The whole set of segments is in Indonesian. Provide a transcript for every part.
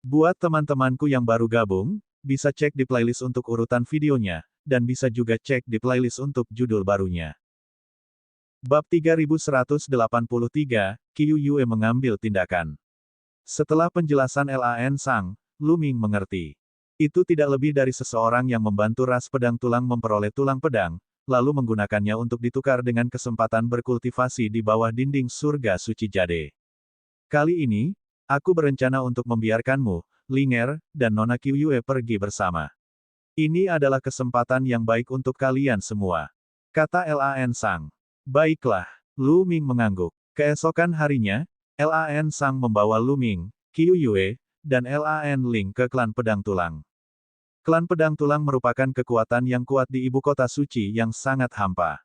Buat teman-temanku yang baru gabung, bisa cek di playlist untuk urutan videonya, dan bisa juga cek di playlist untuk judul barunya. Bab 3183, Qiu Yue mengambil tindakan. Setelah penjelasan Lan Sang, Lu Ming mengerti. Itu tidak lebih dari seseorang yang membantu ras pedang tulang memperoleh tulang pedang, lalu menggunakannya untuk ditukar dengan kesempatan berkultivasi di bawah dinding surga suci Jade. Kali ini, aku berencana untuk membiarkanmu, Linger, dan Nona Qiu Yue pergi bersama. Ini adalah kesempatan yang baik untuk kalian semua. Kata Lan Sang. Baiklah, Lu Ming mengangguk. Keesokan harinya, Lan Sang membawa Lu Ming, Qiu Yue, dan Lan Ling ke klan pedang tulang. Klan pedang tulang merupakan kekuatan yang kuat di ibu kota suci yang sangat hampa.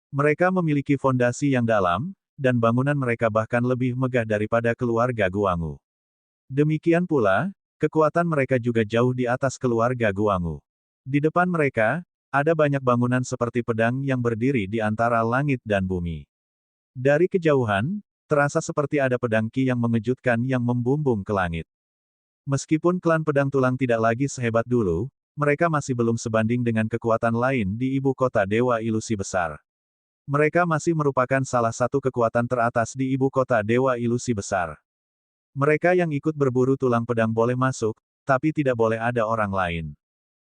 Mereka memiliki fondasi yang dalam, dan bangunan mereka bahkan lebih megah daripada keluarga Guangwu. Demikian pula, kekuatan mereka juga jauh di atas keluarga Guangwu. Di depan mereka, ada banyak bangunan seperti pedang yang berdiri di antara langit dan bumi. Dari kejauhan, terasa seperti ada pedang Qi yang mengejutkan yang membumbung ke langit. Meskipun klan pedang tulang tidak lagi sehebat dulu, mereka masih belum sebanding dengan kekuatan lain di ibu kota Dewa Ilusi Besar. Mereka masih merupakan salah satu kekuatan teratas di ibu kota Dewa Ilusi Besar. Mereka yang ikut berburu tulang pedang boleh masuk, tapi tidak boleh ada orang lain.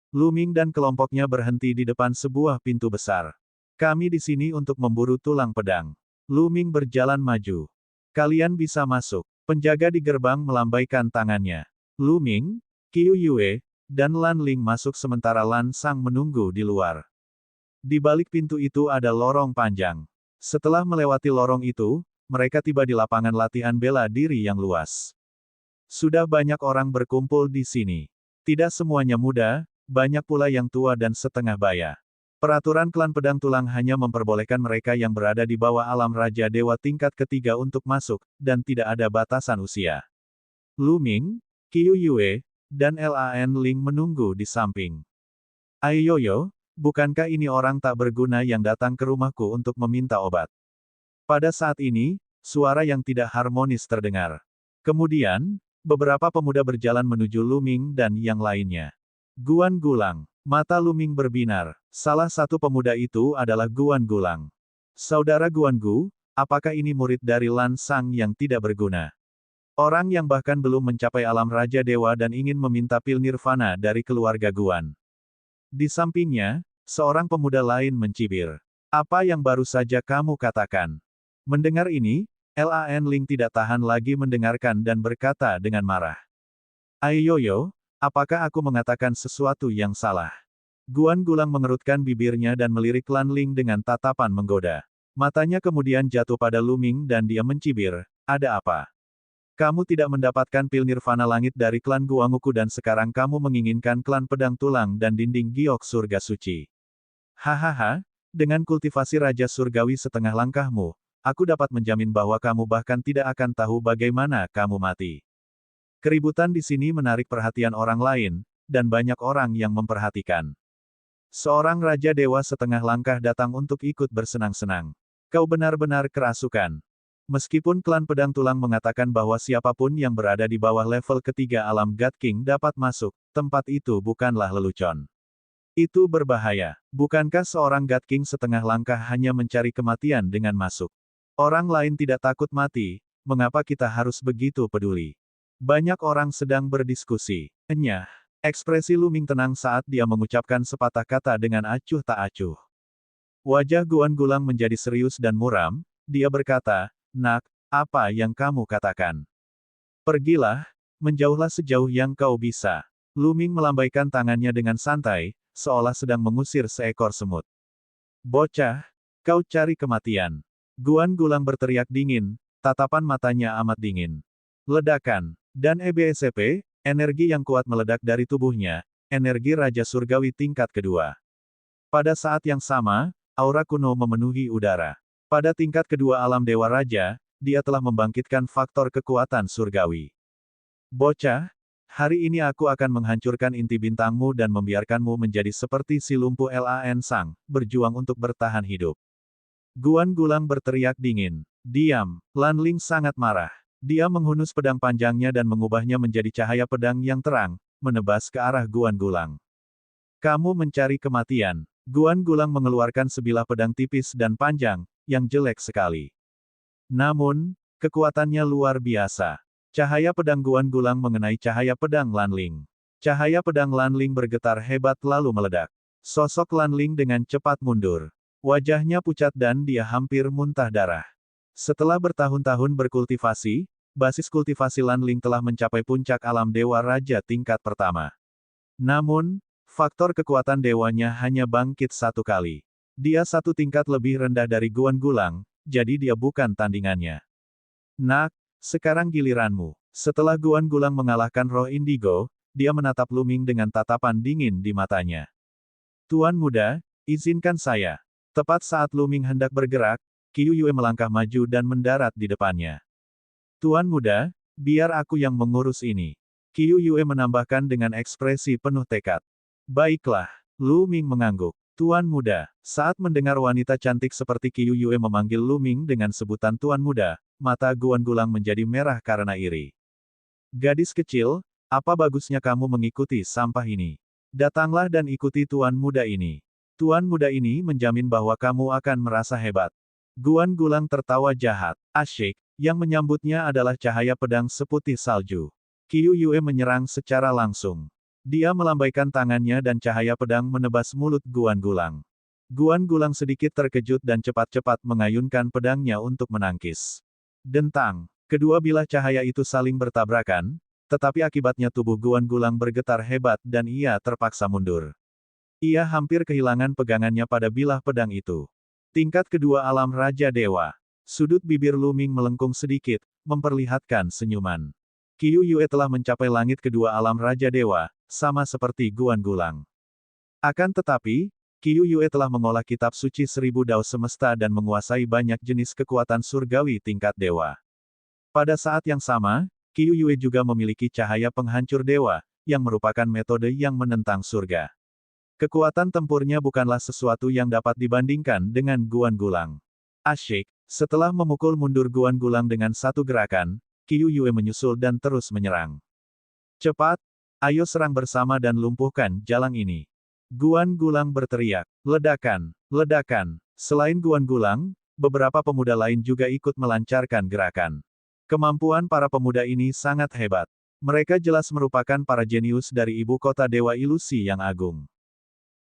Lu Ming dan kelompoknya berhenti di depan sebuah pintu besar. Kami di sini untuk memburu tulang pedang. Lu Ming berjalan maju. Kalian bisa masuk. Penjaga di gerbang melambaikan tangannya. Lu Ming, Qiu Yue, dan Lan Ling masuk sementara Lan Sang menunggu di luar. Di balik pintu itu ada lorong panjang. Setelah melewati lorong itu, mereka tiba di lapangan latihan bela diri yang luas. Sudah banyak orang berkumpul di sini. Tidak semuanya muda, banyak pula yang tua dan setengah baya. Peraturan klan pedang tulang hanya memperbolehkan mereka yang berada di bawah alam Raja Dewa tingkat ketiga untuk masuk, dan tidak ada batasan usia. Lu Ming, Qiu Yue, dan Lan Ling menunggu di samping. Ayoyo, bukankah ini orang tak berguna yang datang ke rumahku untuk meminta obat? Pada saat ini, suara yang tidak harmonis terdengar. Kemudian, beberapa pemuda berjalan menuju Lu Ming dan yang lainnya. Guan Gulang. Mata Lu Ming berbinar. Salah satu pemuda itu adalah Guan Gulang. Saudara Guan Gu, apakah ini murid dari Lan Sang yang tidak berguna? Orang yang bahkan belum mencapai alam Raja Dewa dan ingin meminta pil nirvana dari keluarga Guan. Di sampingnya, seorang pemuda lain mencibir. Apa yang baru saja kamu katakan? Mendengar ini, Lan Ling tidak tahan lagi mendengarkan dan berkata dengan marah. Ayoyo, apakah aku mengatakan sesuatu yang salah? Guan Gulang mengerutkan bibirnya dan melirik Lan Ling dengan tatapan menggoda. Matanya kemudian jatuh pada Lu Ming dan dia mencibir, ada apa? Kamu tidak mendapatkan pil nirvana langit dari klan Guangwuku dan sekarang kamu menginginkan klan pedang tulang dan dinding giok surga suci. Hahaha, dengan kultivasi Raja Surgawi setengah langkahmu, aku dapat menjamin bahwa kamu bahkan tidak akan tahu bagaimana kamu mati. Keributan di sini menarik perhatian orang lain, dan banyak orang yang memperhatikan. Seorang Raja Dewa setengah langkah datang untuk ikut bersenang-senang. Kau benar-benar kerasukan. Meskipun klan pedang tulang mengatakan bahwa siapapun yang berada di bawah level ketiga alam God King dapat masuk, tempat itu bukanlah lelucon. Itu berbahaya. Bukankah seorang God King setengah langkah hanya mencari kematian dengan masuk? Orang lain tidak takut mati, mengapa kita harus begitu peduli? Banyak orang sedang berdiskusi. Enyah. Ekspresi Lu Ming tenang saat dia mengucapkan sepatah kata dengan acuh tak acuh. Wajah Guan Gulang menjadi serius dan muram, dia berkata, Nak, apa yang kamu katakan? Pergilah, menjauhlah sejauh yang kau bisa. Lu Ming melambaikan tangannya dengan santai, seolah sedang mengusir seekor semut. Bocah, kau cari kematian. Guan Gulang berteriak dingin, tatapan matanya amat dingin. Ledakan. Dan EBSP, energi yang kuat meledak dari tubuhnya, energi Raja Surgawi tingkat kedua. Pada saat yang sama, aura kuno memenuhi udara. Pada tingkat kedua alam Dewa Raja, dia telah membangkitkan faktor kekuatan surgawi. Bocah, hari ini aku akan menghancurkan inti bintangmu dan membiarkanmu menjadi seperti si lumpuh Lan Sang, berjuang untuk bertahan hidup. Guan Gulang berteriak dingin. Diam, Lan Ling sangat marah. Dia menghunus pedang panjangnya dan mengubahnya menjadi cahaya pedang yang terang, menebas ke arah Guan Gulang. Kamu mencari kematian. Guan Gulang mengeluarkan sebilah pedang tipis dan panjang, yang jelek sekali. Namun, kekuatannya luar biasa. Cahaya pedang Guan Gulang mengenai cahaya pedang Lan Ling. Cahaya pedang Lan Ling bergetar hebat lalu meledak. Sosok Lan Ling dengan cepat mundur. Wajahnya pucat dan dia hampir muntah darah. Setelah bertahun-tahun berkultivasi, basis kultivasi Lan Ling telah mencapai puncak alam Dewa Raja tingkat pertama. Namun, faktor kekuatan dewanya hanya bangkit satu kali. Dia satu tingkat lebih rendah dari Guan Gulang, jadi dia bukan tandingannya. Nak, sekarang giliranmu. Setelah Guan Gulang mengalahkan roh indigo, dia menatap Lu Ming dengan tatapan dingin di matanya. Tuan muda, izinkan saya. Tepat saat Lu Ming hendak bergerak, Qiu Yue melangkah maju dan mendarat di depannya. Tuan muda, biar aku yang mengurus ini. Qiu Yue menambahkan dengan ekspresi penuh tekad. Baiklah, Lu Ming mengangguk. Tuan muda, saat mendengar wanita cantik seperti Qiu Yue memanggil Lu Ming dengan sebutan Tuan muda, mata Guan Gulang menjadi merah karena iri. Gadis kecil, apa bagusnya kamu mengikuti sampah ini? Datanglah dan ikuti Tuan muda ini. Tuan muda ini menjamin bahwa kamu akan merasa hebat. Guan Gulang tertawa jahat. Asyik, yang menyambutnya adalah cahaya pedang seputih salju. Qiu Yue menyerang secara langsung. Dia melambaikan tangannya dan cahaya pedang menebas mulut Guan Gulang. Guan Gulang sedikit terkejut dan cepat-cepat mengayunkan pedangnya untuk menangkis. Dentang, kedua bilah cahaya itu saling bertabrakan, tetapi akibatnya tubuh Guan Gulang bergetar hebat dan ia terpaksa mundur. Ia hampir kehilangan pegangannya pada bilah pedang itu. Tingkat kedua alam Raja Dewa. Sudut bibir Lu Ming melengkung sedikit, memperlihatkan senyuman. Qiu Yue telah mencapai langit kedua alam Raja Dewa, sama seperti Guan Gulang. Akan tetapi, Qiu Yue telah mengolah kitab suci 1000 Dao semesta dan menguasai banyak jenis kekuatan surgawi tingkat dewa. Pada saat yang sama, Qiu Yue juga memiliki cahaya penghancur dewa, yang merupakan metode yang menentang surga. Kekuatan tempurnya bukanlah sesuatu yang dapat dibandingkan dengan Guan Gulang. Asyik, setelah memukul mundur Guan Gulang dengan satu gerakan, Qiu Yue menyusul dan terus menyerang. Cepat, ayo serang bersama dan lumpuhkan jalang ini. Guan Gulang berteriak, ledakan, ledakan. Selain Guan Gulang, beberapa pemuda lain juga ikut melancarkan gerakan. Kemampuan para pemuda ini sangat hebat. Mereka jelas merupakan para jenius dari ibu kota Dewa Ilusi yang agung.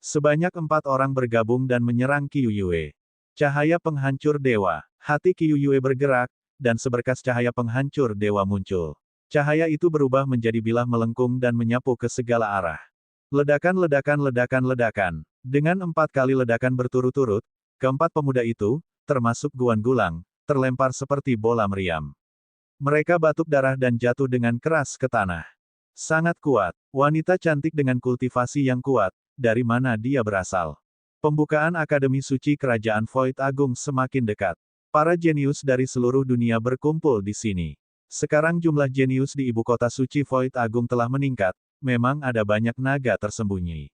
Sebanyak 4 orang bergabung dan menyerang Qiu Yue. Cahaya penghancur dewa. Hati Qiu Yue bergerak, dan seberkas cahaya penghancur dewa muncul. Cahaya itu berubah menjadi bilah melengkung dan menyapu ke segala arah. Ledakan, ledakan, ledakan, ledakan. Dengan 4 kali ledakan berturut-turut, keempat pemuda itu, termasuk Guan Gulang, terlempar seperti bola meriam. Mereka batuk darah dan jatuh dengan keras ke tanah. Sangat kuat. Wanita cantik dengan kultivasi yang kuat. Dari mana dia berasal? Pembukaan Akademi Suci Kerajaan Void Agung semakin dekat. Para jenius dari seluruh dunia berkumpul di sini. Sekarang jumlah jenius di ibu kota suci Void Agung telah meningkat, memang ada banyak naga tersembunyi.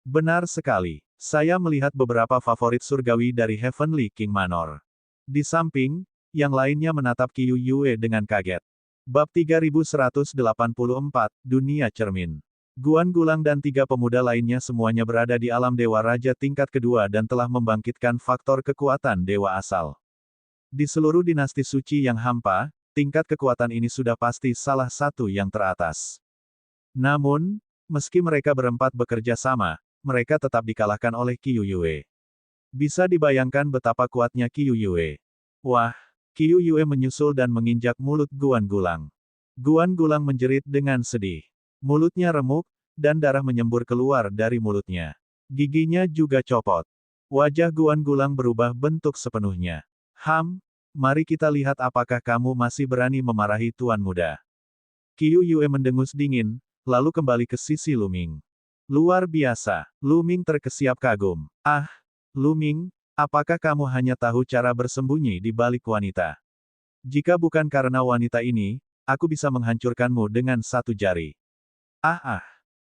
Benar sekali. Saya melihat beberapa favorit surgawi dari Heavenly King Manor. Di samping, yang lainnya menatap Qiu Yue dengan kaget. Bab 3184, Dunia Cermin. Guan Gulang dan 3 pemuda lainnya semuanya berada di alam Dewa Raja tingkat kedua dan telah membangkitkan faktor kekuatan dewa asal. Di seluruh dinasti suci yang hampa, tingkat kekuatan ini sudah pasti salah satu yang teratas. Namun, meski mereka berempat bekerja sama, mereka tetap dikalahkan oleh Qiu Yue. Bisa dibayangkan betapa kuatnya Qiu Yue. Wah, Qiu Yue menyusul dan menginjak mulut Guan Gulang. Guan Gulang menjerit dengan sedih. Mulutnya remuk, dan darah menyembur keluar dari mulutnya. Giginya juga copot. Wajah Guan Gulang berubah bentuk sepenuhnya. Mari kita lihat apakah kamu masih berani memarahi Tuan Muda. Qiu Yue mendengus dingin, lalu kembali ke sisi Lu Ming. Luar biasa, Lu Ming terkesiap kagum. Ah, Lu Ming, apakah kamu hanya tahu cara bersembunyi di balik wanita? Jika bukan karena wanita ini, aku bisa menghancurkanmu dengan satu jari.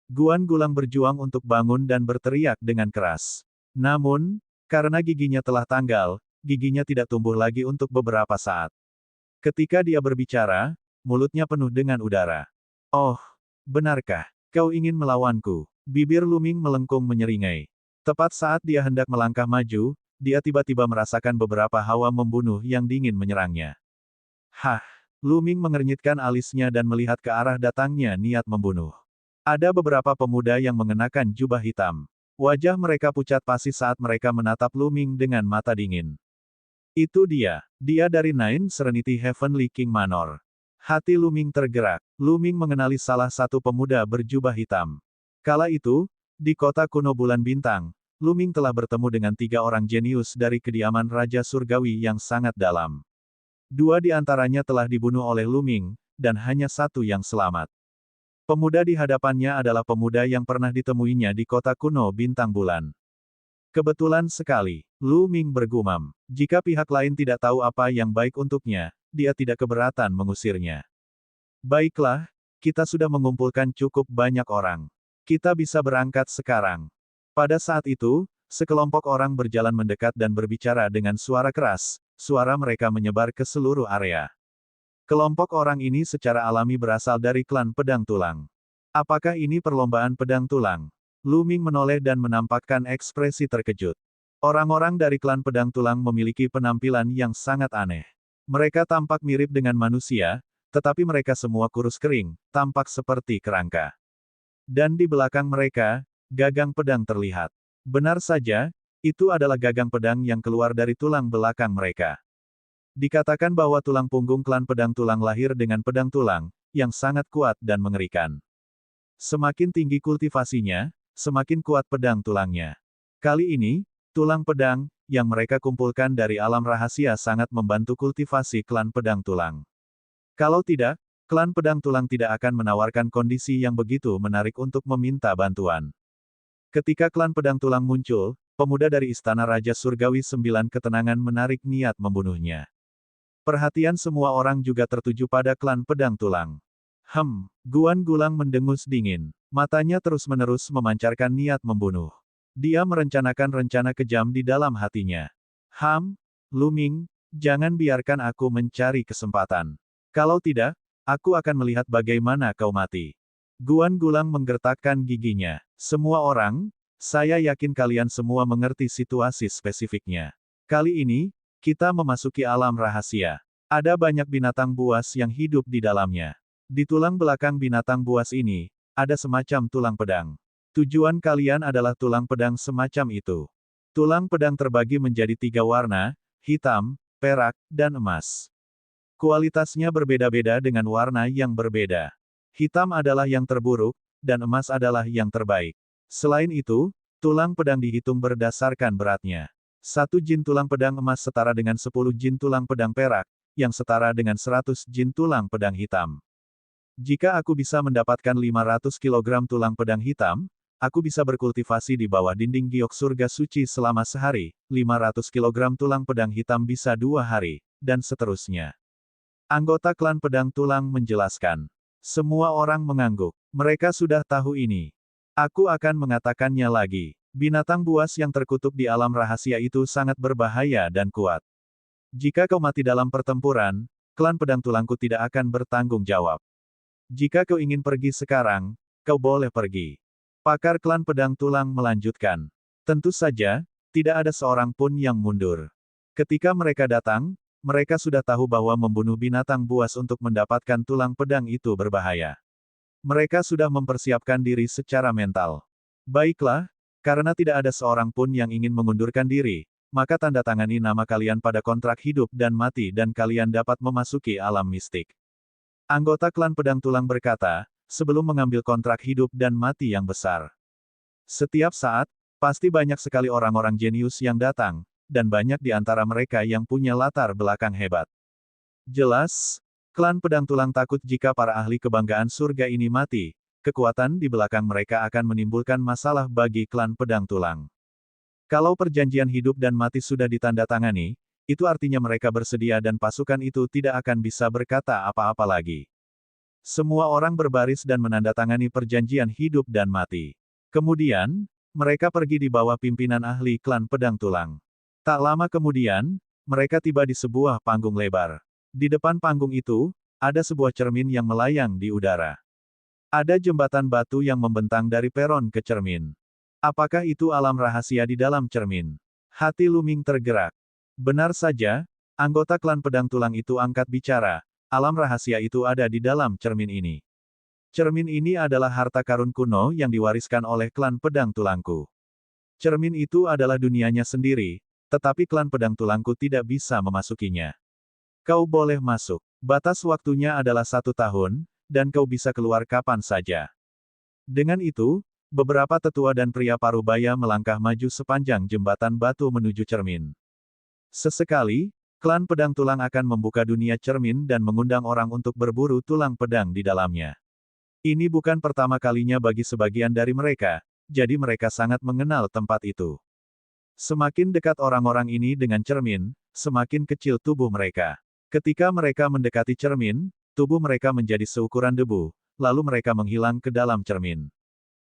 Guan Gulang berjuang untuk bangun dan berteriak dengan keras. Namun, karena giginya telah tanggal, giginya tidak tumbuh lagi untuk beberapa saat. Ketika dia berbicara, mulutnya penuh dengan udara. Oh, benarkah? Kau ingin melawanku? Bibir Luming melengkung menyeringai. Tepat saat dia hendak melangkah maju, dia tiba-tiba merasakan beberapa hawa membunuh yang dingin menyerangnya. Hah! Luming mengernyitkan alisnya dan melihat ke arah datangnya niat membunuh. Ada beberapa pemuda yang mengenakan jubah hitam. Wajah mereka pucat pasi saat mereka menatap Luming dengan mata dingin. Itu dia. Dia dari Nine Serenity Heavenly King Manor. Hati Luming tergerak. Luming mengenali salah satu pemuda berjubah hitam. Kala itu, di kota kuno Bulan Bintang, Luming telah bertemu dengan 3 orang jenius dari kediaman Raja Surgawi yang sangat dalam. 2 di antaranya telah dibunuh oleh Luming, dan hanya 1 yang selamat. Pemuda di hadapannya adalah pemuda yang pernah ditemuinya di kota kuno Bintang Bulan. Kebetulan sekali, Luming bergumam. Jika pihak lain tidak tahu apa yang baik untuknya, dia tidak keberatan mengusirnya. Baiklah, kita sudah mengumpulkan cukup banyak orang. Kita bisa berangkat sekarang. Pada saat itu, sekelompok orang berjalan mendekat dan berbicara dengan suara keras. Suara mereka menyebar ke seluruh area. Kelompok orang ini secara alami berasal dari klan Pedang Tulang. Apakah ini perlombaan pedang tulang? Luming menoleh dan menampakkan ekspresi terkejut. Orang-orang dari klan Pedang Tulang memiliki penampilan yang sangat aneh. Mereka tampak mirip dengan manusia, tetapi mereka semua kurus kering, tampak seperti kerangka. Dan di belakang mereka, gagang pedang terlihat. Benar saja, itu adalah gagang pedang yang keluar dari tulang belakang mereka. Dikatakan bahwa tulang punggung klan Pedang Tulang lahir dengan pedang tulang, yang sangat kuat dan mengerikan. Semakin tinggi kultivasinya, semakin kuat pedang tulangnya. Kali ini, tulang pedang, yang mereka kumpulkan dari alam rahasia sangat membantu kultivasi klan Pedang Tulang. Kalau tidak, klan Pedang Tulang tidak akan menawarkan kondisi yang begitu menarik untuk meminta bantuan. Ketika klan Pedang Tulang muncul, pemuda dari Istana Raja Surgawi 9 Ketenangan menarik niat membunuhnya. Perhatian semua orang juga tertuju pada klan Pedang Tulang. Guan Gulang mendengus dingin. Matanya terus-menerus memancarkan niat membunuh. Dia merencanakan rencana kejam di dalam hatinya. Luming, jangan biarkan aku mencari kesempatan. Kalau tidak, aku akan melihat bagaimana kau mati. Guan Gulang menggertakkan giginya. Semua orang, saya yakin kalian semua mengerti situasi spesifiknya. Kali ini, kita memasuki alam rahasia. Ada banyak binatang buas yang hidup di dalamnya. Di tulang belakang binatang buas ini, ada semacam tulang pedang. Tujuan kalian adalah tulang pedang semacam itu. Tulang pedang terbagi menjadi 3 warna, hitam, perak, dan emas. Kualitasnya berbeda-beda dengan warna yang berbeda. Hitam adalah yang terburuk, dan emas adalah yang terbaik. Selain itu, tulang pedang dihitung berdasarkan beratnya. 1 jin tulang pedang emas setara dengan 10 jin tulang pedang perak, yang setara dengan 100 jin tulang pedang hitam. Jika aku bisa mendapatkan 500 kg tulang pedang hitam, aku bisa berkultivasi di bawah dinding giok surga suci selama sehari, 500 kg tulang pedang hitam bisa 2 hari, dan seterusnya. Anggota klan Pedang Tulang menjelaskan. Semua orang mengangguk. Mereka sudah tahu ini. Aku akan mengatakannya lagi. Binatang buas yang terkutuk di alam rahasia itu sangat berbahaya dan kuat. Jika kau mati dalam pertempuran, klan Pedang Tulangku tidak akan bertanggung jawab. Jika kau ingin pergi sekarang, kau boleh pergi. Pakar klan Pedang Tulang melanjutkan. Tentu saja, tidak ada seorang pun yang mundur. Ketika mereka datang, mereka sudah tahu bahwa membunuh binatang buas untuk mendapatkan tulang pedang itu berbahaya. Mereka sudah mempersiapkan diri secara mental. Baiklah, karena tidak ada seorang pun yang ingin mengundurkan diri, maka tanda tangani nama kalian pada kontrak hidup dan mati dan kalian dapat memasuki alam mistik. Anggota klan Pedang Tulang berkata, sebelum mengambil kontrak hidup dan mati yang besar. Setiap saat, pasti banyak sekali orang-orang jenius yang datang, dan banyak di antara mereka yang punya latar belakang hebat. Jelas, klan Pedang Tulang takut jika para ahli kebanggaan surga ini mati, kekuatan di belakang mereka akan menimbulkan masalah bagi klan Pedang Tulang. Kalau perjanjian hidup dan mati sudah ditandatangani, itu artinya mereka bersedia dan pasukan itu tidak akan bisa berkata apa-apa lagi. Semua orang berbaris dan menandatangani perjanjian hidup dan mati. Kemudian, mereka pergi di bawah pimpinan ahli klan Pedang Tulang. Tak lama kemudian, mereka tiba di sebuah panggung lebar. Di depan panggung itu, ada sebuah cermin yang melayang di udara. Ada jembatan batu yang membentang dari peron ke cermin. Apakah itu alam rahasia di dalam cermin? Hati Lu Ming tergerak. Benar saja, anggota klan pedang tulang itu angkat bicara, alam rahasia itu ada di dalam cermin ini. Cermin ini adalah harta karun kuno yang diwariskan oleh klan pedang tulangku. Cermin itu adalah dunianya sendiri, tetapi klan pedang tulangku tidak bisa memasukinya. Kau boleh masuk. Batas waktunya adalah 1 tahun, dan kau bisa keluar kapan saja. Dengan itu, beberapa tetua dan pria parubaya melangkah maju sepanjang jembatan batu menuju cermin. Sesekali, klan pedang tulang akan membuka dunia cermin dan mengundang orang untuk berburu tulang pedang di dalamnya. Ini bukan pertama kalinya bagi sebagian dari mereka, jadi mereka sangat mengenal tempat itu. Semakin dekat orang-orang ini dengan cermin, semakin kecil tubuh mereka. Ketika mereka mendekati cermin, tubuh mereka menjadi seukuran debu, lalu mereka menghilang ke dalam cermin.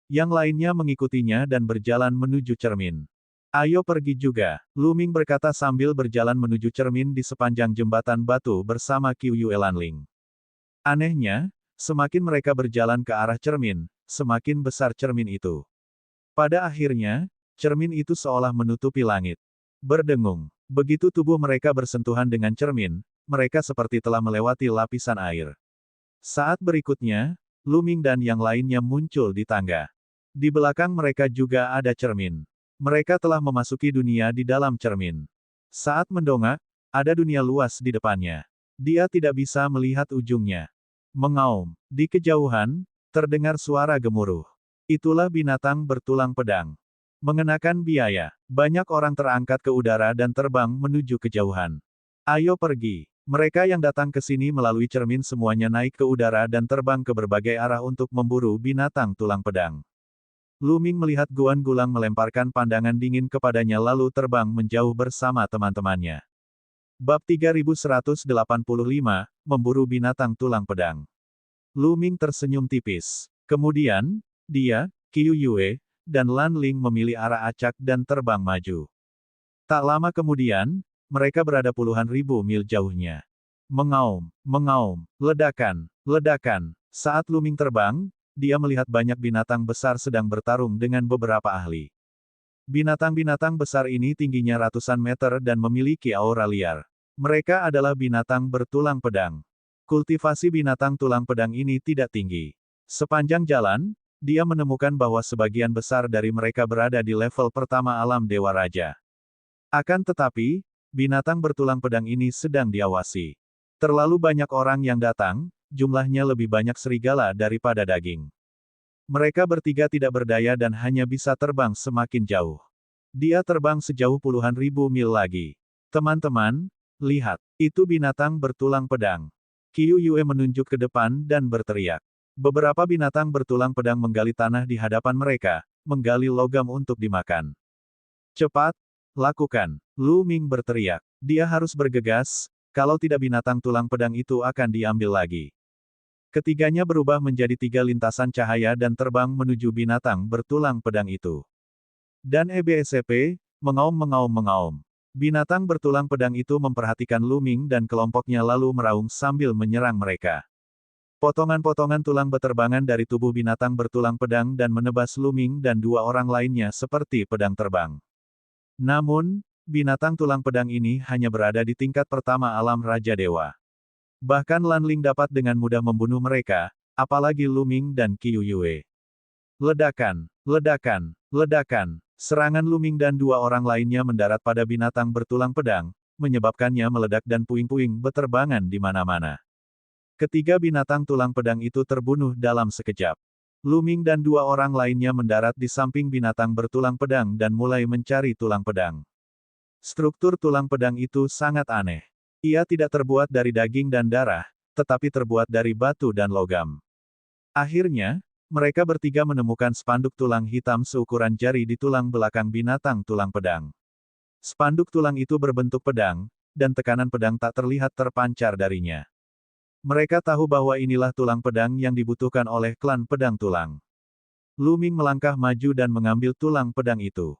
Yang lainnya mengikutinya dan berjalan menuju cermin. Ayo pergi juga, Lu Ming berkata sambil berjalan menuju cermin di sepanjang jembatan batu bersama Qiu Yue Lanling. Anehnya, semakin mereka berjalan ke arah cermin, semakin besar cermin itu. Pada akhirnya, cermin itu seolah menutupi langit. Berdengung. Begitu tubuh mereka bersentuhan dengan cermin, mereka seperti telah melewati lapisan air. Saat berikutnya, Lu Ming dan yang lainnya muncul di tangga. Di belakang mereka juga ada cermin. Mereka telah memasuki dunia di dalam cermin. Saat mendongak, ada dunia luas di depannya. Dia tidak bisa melihat ujungnya. Mengaum. Di kejauhan, terdengar suara gemuruh. Itulah binatang bertulang pedang. Mengenakan biaya, banyak orang terangkat ke udara dan terbang menuju kejauhan. Ayo pergi. Mereka yang datang ke sini melalui cermin semuanya naik ke udara dan terbang ke berbagai arah untuk memburu binatang tulang pedang. Lu Ming melihat Guan Gulang melemparkan pandangan dingin kepadanya lalu terbang menjauh bersama teman-temannya. Bab 3185, Memburu Binatang Tulang Pedang. Lu Ming tersenyum tipis. Kemudian, dia, Qiu Yue, dan Lan Ling memilih arah acak dan terbang maju. Tak lama kemudian, mereka berada puluhan ribu mil jauhnya. Mengaum, mengaum, ledakan, ledakan. Saat Lu Ming terbang, dia melihat banyak binatang besar sedang bertarung dengan beberapa ahli. Binatang-binatang besar ini tingginya ratusan meter dan memiliki aura liar. Mereka adalah binatang bertulang pedang. Kultivasi binatang tulang pedang ini tidak tinggi. Sepanjang jalan, dia menemukan bahwa sebagian besar dari mereka berada di level pertama alam Dewa Raja. Akan tetapi, binatang bertulang pedang ini sedang diawasi. Terlalu banyak orang yang datang, jumlahnya lebih banyak serigala daripada daging. Mereka bertiga tidak berdaya dan hanya bisa terbang semakin jauh. Dia terbang sejauh puluhan ribu mil lagi. Teman-teman, lihat, itu binatang bertulang pedang. Qiu Yue menunjuk ke depan dan berteriak. Beberapa binatang bertulang pedang menggali tanah di hadapan mereka, menggali logam untuk dimakan. Cepat, lakukan, Lu Ming berteriak. Dia harus bergegas, kalau tidak binatang tulang pedang itu akan diambil lagi. Ketiganya berubah menjadi 3 lintasan cahaya dan terbang menuju binatang bertulang pedang itu. Dan EBSCP, mengaum. Binatang bertulang pedang itu memperhatikan Lu Ming dan kelompoknya lalu meraung sambil menyerang mereka. Potongan-potongan tulang beterbangan dari tubuh binatang bertulang pedang dan menebas Lu Ming dan 2 orang lainnya seperti pedang terbang. Namun, binatang tulang pedang ini hanya berada di tingkat pertama alam Raja Dewa. Bahkan Lan Ling dapat dengan mudah membunuh mereka, apalagi Lu Ming dan Qiu Yue. Ledakan, ledakan, ledakan. Serangan Lu Ming dan 2 orang lainnya mendarat pada binatang bertulang pedang, menyebabkannya meledak dan puing-puing beterbangan di mana-mana. Ketiga binatang tulang pedang itu terbunuh dalam sekejap. Lu Ming dan 2 orang lainnya mendarat di samping binatang bertulang pedang dan mulai mencari tulang pedang. Struktur tulang pedang itu sangat aneh. Ia tidak terbuat dari daging dan darah, tetapi terbuat dari batu dan logam. Akhirnya, mereka bertiga menemukan spanduk tulang hitam seukuran jari di tulang belakang binatang tulang pedang. Spanduk tulang itu berbentuk pedang, dan tekanan pedang tak terlihat terpancar darinya. Mereka tahu bahwa inilah tulang pedang yang dibutuhkan oleh klan pedang tulang. Lu Ming melangkah maju dan mengambil tulang pedang itu.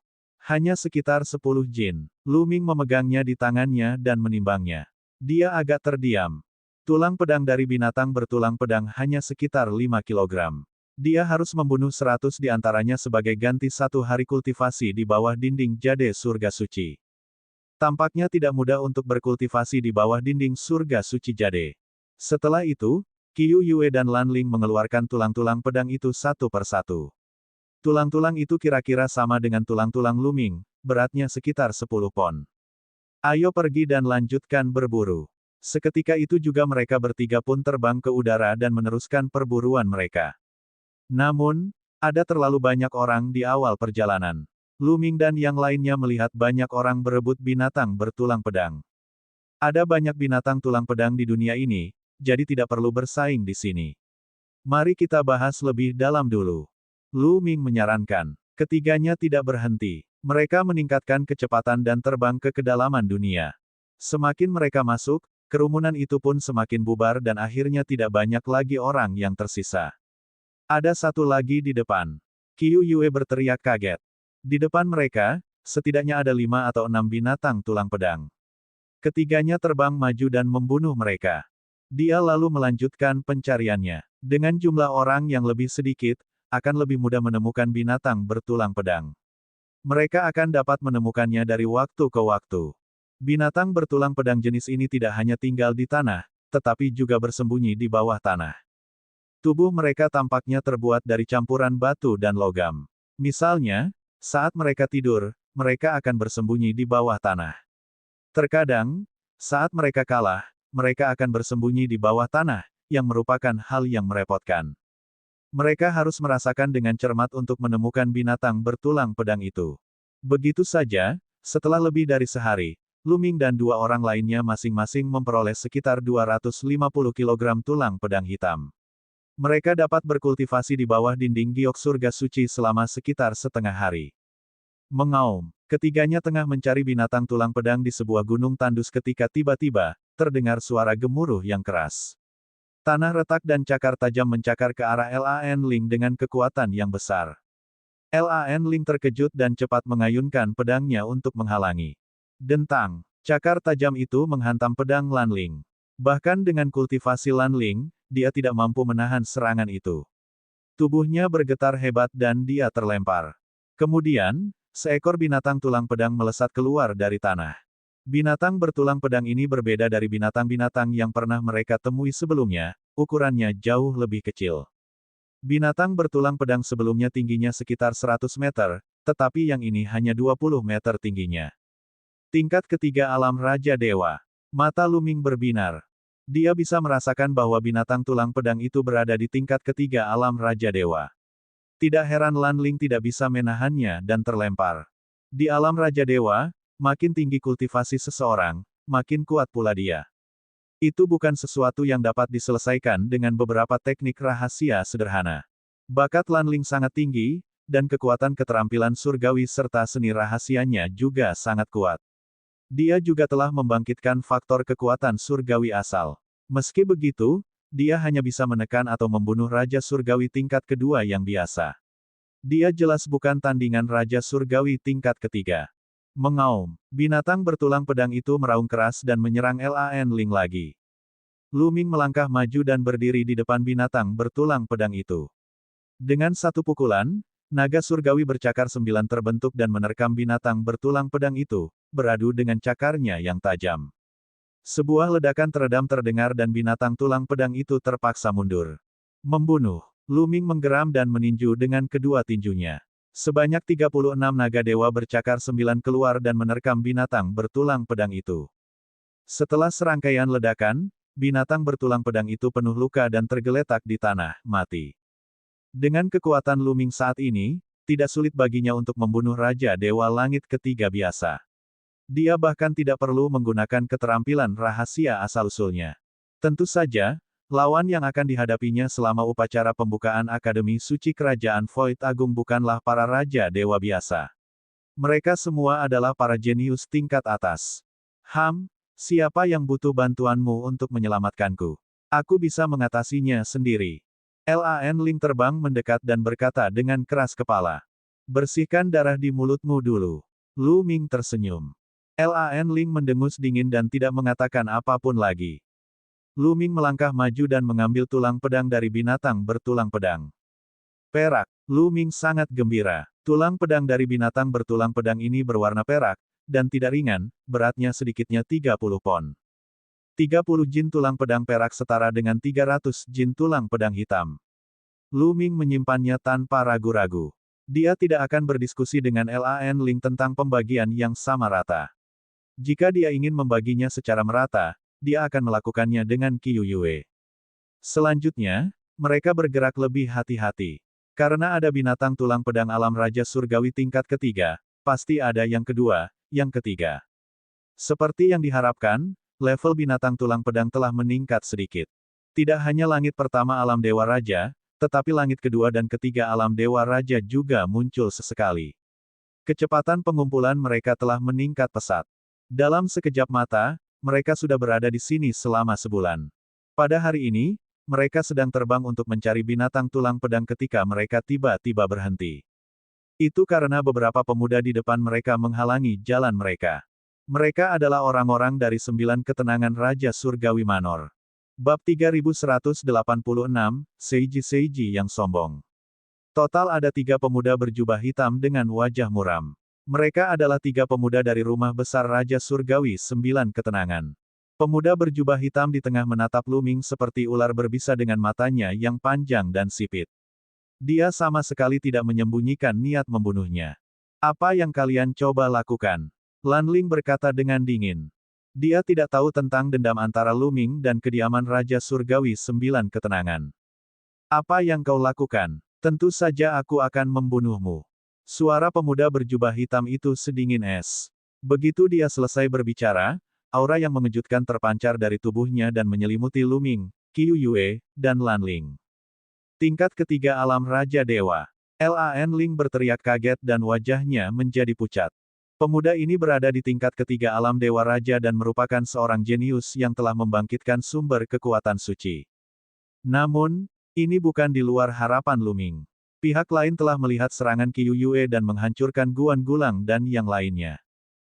Hanya sekitar 10 jin. Lu Ming memegangnya di tangannya dan menimbangnya. Dia agak terdiam. Tulang pedang dari binatang bertulang pedang hanya sekitar 5 kilogram. Dia harus membunuh 100 di antaranya sebagai ganti 1 hari kultivasi di bawah dinding jade surga suci. Tampaknya tidak mudah untuk berkultivasi di bawah dinding surga suci jade. Setelah itu, Qiu Yue dan Lan Ling mengeluarkan tulang-tulang pedang itu satu persatu. Tulang-tulang itu kira-kira sama dengan tulang-tulang Lu Ming, beratnya sekitar 10 pon. Ayo pergi dan lanjutkan berburu. Seketika itu juga mereka bertiga pun terbang ke udara dan meneruskan perburuan mereka. Namun, ada terlalu banyak orang di awal perjalanan. Lu Ming dan yang lainnya melihat banyak orang berebut binatang bertulang pedang. Ada banyak binatang tulang pedang di dunia ini, jadi tidak perlu bersaing di sini. Mari kita bahas lebih dalam dulu. Lu Ming menyarankan. Ketiganya tidak berhenti. Mereka meningkatkan kecepatan dan terbang ke kedalaman dunia. Semakin mereka masuk, kerumunan itu pun semakin bubar dan akhirnya tidak banyak lagi orang yang tersisa. Ada satu lagi di depan. Qiu Yue berteriak kaget. Di depan mereka, setidaknya ada 5 atau 6 binatang tulang pedang. Ketiganya terbang maju dan membunuh mereka. Dia lalu melanjutkan pencariannya. Dengan jumlah orang yang lebih sedikit, akan lebih mudah menemukan binatang bertulang pedang. Mereka akan dapat menemukannya dari waktu ke waktu. Binatang bertulang pedang jenis ini tidak hanya tinggal di tanah, tetapi juga bersembunyi di bawah tanah. Tubuh mereka tampaknya terbuat dari campuran batu dan logam. Misalnya, saat mereka tidur, mereka akan bersembunyi di bawah tanah. Terkadang, saat mereka kalah, mereka akan bersembunyi di bawah tanah, yang merupakan hal yang merepotkan. Mereka harus merasakan dengan cermat untuk menemukan binatang bertulang pedang itu. Begitu saja, setelah lebih dari sehari, Lu Ming dan 2 orang lainnya masing-masing memperoleh sekitar 250 kg tulang pedang hitam. Mereka dapat berkultivasi di bawah dinding giok surga suci selama sekitar setengah hari. Mengaum. Ketiganya tengah mencari binatang tulang pedang di sebuah gunung tandus ketika tiba-tiba, terdengar suara gemuruh yang keras. Tanah retak dan cakar tajam mencakar ke arah Lan Ling dengan kekuatan yang besar. Lan Ling terkejut dan cepat mengayunkan pedangnya untuk menghalangi. Dentang. Cakar tajam itu menghantam pedang Lan Ling. Bahkan dengan kultivasi Lan Ling, dia tidak mampu menahan serangan itu. Tubuhnya bergetar hebat dan dia terlempar. Kemudian, seekor binatang tulang pedang melesat keluar dari tanah. Binatang bertulang pedang ini berbeda dari binatang-binatang yang pernah mereka temui sebelumnya, ukurannya jauh lebih kecil. Binatang bertulang pedang sebelumnya tingginya sekitar 100 meter, tetapi yang ini hanya 20 meter tingginya. Tingkat ketiga alam Raja Dewa. Mata Lu Ming berbinar. Dia bisa merasakan bahwa binatang tulang pedang itu berada di tingkat ketiga alam Raja Dewa. Tidak heran Lan Ling tidak bisa menahannya dan terlempar. Di alam Raja Dewa, makin tinggi kultivasi seseorang, makin kuat pula dia. Itu bukan sesuatu yang dapat diselesaikan dengan beberapa teknik rahasia sederhana. Bakat Lan Ling sangat tinggi, dan kekuatan keterampilan surgawi serta seni rahasianya juga sangat kuat. Dia juga telah membangkitkan faktor kekuatan surgawi asal. Meski begitu, dia hanya bisa menekan atau membunuh Raja Surgawi tingkat kedua yang biasa. Dia jelas bukan tandingan Raja Surgawi tingkat ketiga. Mengaum. Binatang bertulang pedang itu meraung keras dan menyerang Lan Ling lagi. Lu Ming melangkah maju dan berdiri di depan binatang bertulang pedang itu. Dengan satu pukulan, naga surgawi bercakar 9 terbentuk dan menerkam binatang bertulang pedang itu, beradu dengan cakarnya yang tajam. Sebuah ledakan teredam terdengar dan binatang tulang pedang itu terpaksa mundur. Membunuh. Lu Ming menggeram dan meninju dengan kedua tinjunya. Sebanyak 36 naga dewa bercakar 9 keluar dan menerkam binatang bertulang pedang itu. Setelah serangkaian ledakan, binatang bertulang pedang itu penuh luka dan tergeletak di tanah, mati. Dengan kekuatan Lu Ming saat ini, tidak sulit baginya untuk membunuh Raja Dewa Langit ketiga biasa. Dia bahkan tidak perlu menggunakan keterampilan rahasia asal-usulnya. Tentu saja, lawan yang akan dihadapinya selama upacara pembukaan Akademi Suci Kerajaan Void Agung bukanlah para Raja Dewa biasa. Mereka semua adalah para jenius tingkat atas. Siapa yang butuh bantuanmu untuk menyelamatkanku? Aku bisa mengatasinya sendiri. Lan Ling terbang mendekat dan berkata dengan keras kepala. Bersihkan darah di mulutmu dulu. Lu Ming tersenyum. Lan Ling mendengus dingin dan tidak mengatakan apapun lagi. Lu Ming melangkah maju dan mengambil tulang pedang dari binatang bertulang pedang. Perak. Lu Ming sangat gembira. Tulang pedang dari binatang bertulang pedang ini berwarna perak, dan tidak ringan, beratnya sedikitnya 30 pon. 30 jin tulang pedang perak setara dengan 300 jin tulang pedang hitam. Lu Ming menyimpannya tanpa ragu-ragu. Dia tidak akan berdiskusi dengan Lan Ling tentang pembagian yang sama rata. Jika dia ingin membaginya secara merata, dia akan melakukannya dengan Qiu Yue. Selanjutnya, mereka bergerak lebih hati-hati. Karena ada binatang tulang pedang alam Raja Surgawi tingkat ketiga, pasti ada yang kedua, yang ketiga. Seperti yang diharapkan, level binatang tulang pedang telah meningkat sedikit. Tidak hanya langit pertama alam Dewa Raja, tetapi langit kedua dan ketiga alam Dewa Raja juga muncul sesekali. Kecepatan pengumpulan mereka telah meningkat pesat. Dalam sekejap mata, mereka sudah berada di sini selama sebulan. Pada hari ini, mereka sedang terbang untuk mencari binatang tulang pedang ketika mereka tiba-tiba berhenti. Itu karena beberapa pemuda di depan mereka menghalangi jalan mereka. Mereka adalah orang-orang dari 9 ketenangan Raja Surgawi Manor. Bab 3186, Seiji yang sombong. Total ada 3 pemuda berjubah hitam dengan wajah muram. Mereka adalah 3 pemuda dari rumah besar Raja Surgawi 9 ketenangan. Pemuda berjubah hitam di tengah menatap Lu Ming seperti ular berbisa dengan matanya yang panjang dan sipit. Dia sama sekali tidak menyembunyikan niat membunuhnya. Apa yang kalian coba lakukan? Lan Ling berkata dengan dingin. Dia tidak tahu tentang dendam antara Lu Ming dan kediaman Raja Surgawi 9 ketenangan. Apa yang kau lakukan? Tentu saja aku akan membunuhmu. Suara pemuda berjubah hitam itu sedingin es. Begitu dia selesai berbicara, aura yang mengejutkan terpancar dari tubuhnya dan menyelimuti Lu Ming, Qiu Yue, dan Lan Ling. Tingkat ketiga alam Raja Dewa. Lan Ling berteriak kaget dan wajahnya menjadi pucat. Pemuda ini berada di tingkat ketiga alam Dewa Raja dan merupakan seorang jenius yang telah membangkitkan sumber kekuatan suci. Namun, ini bukan di luar harapan Lu Ming. Pihak lain telah melihat serangan Qiu Yue dan menghancurkan Guan Gulang dan yang lainnya.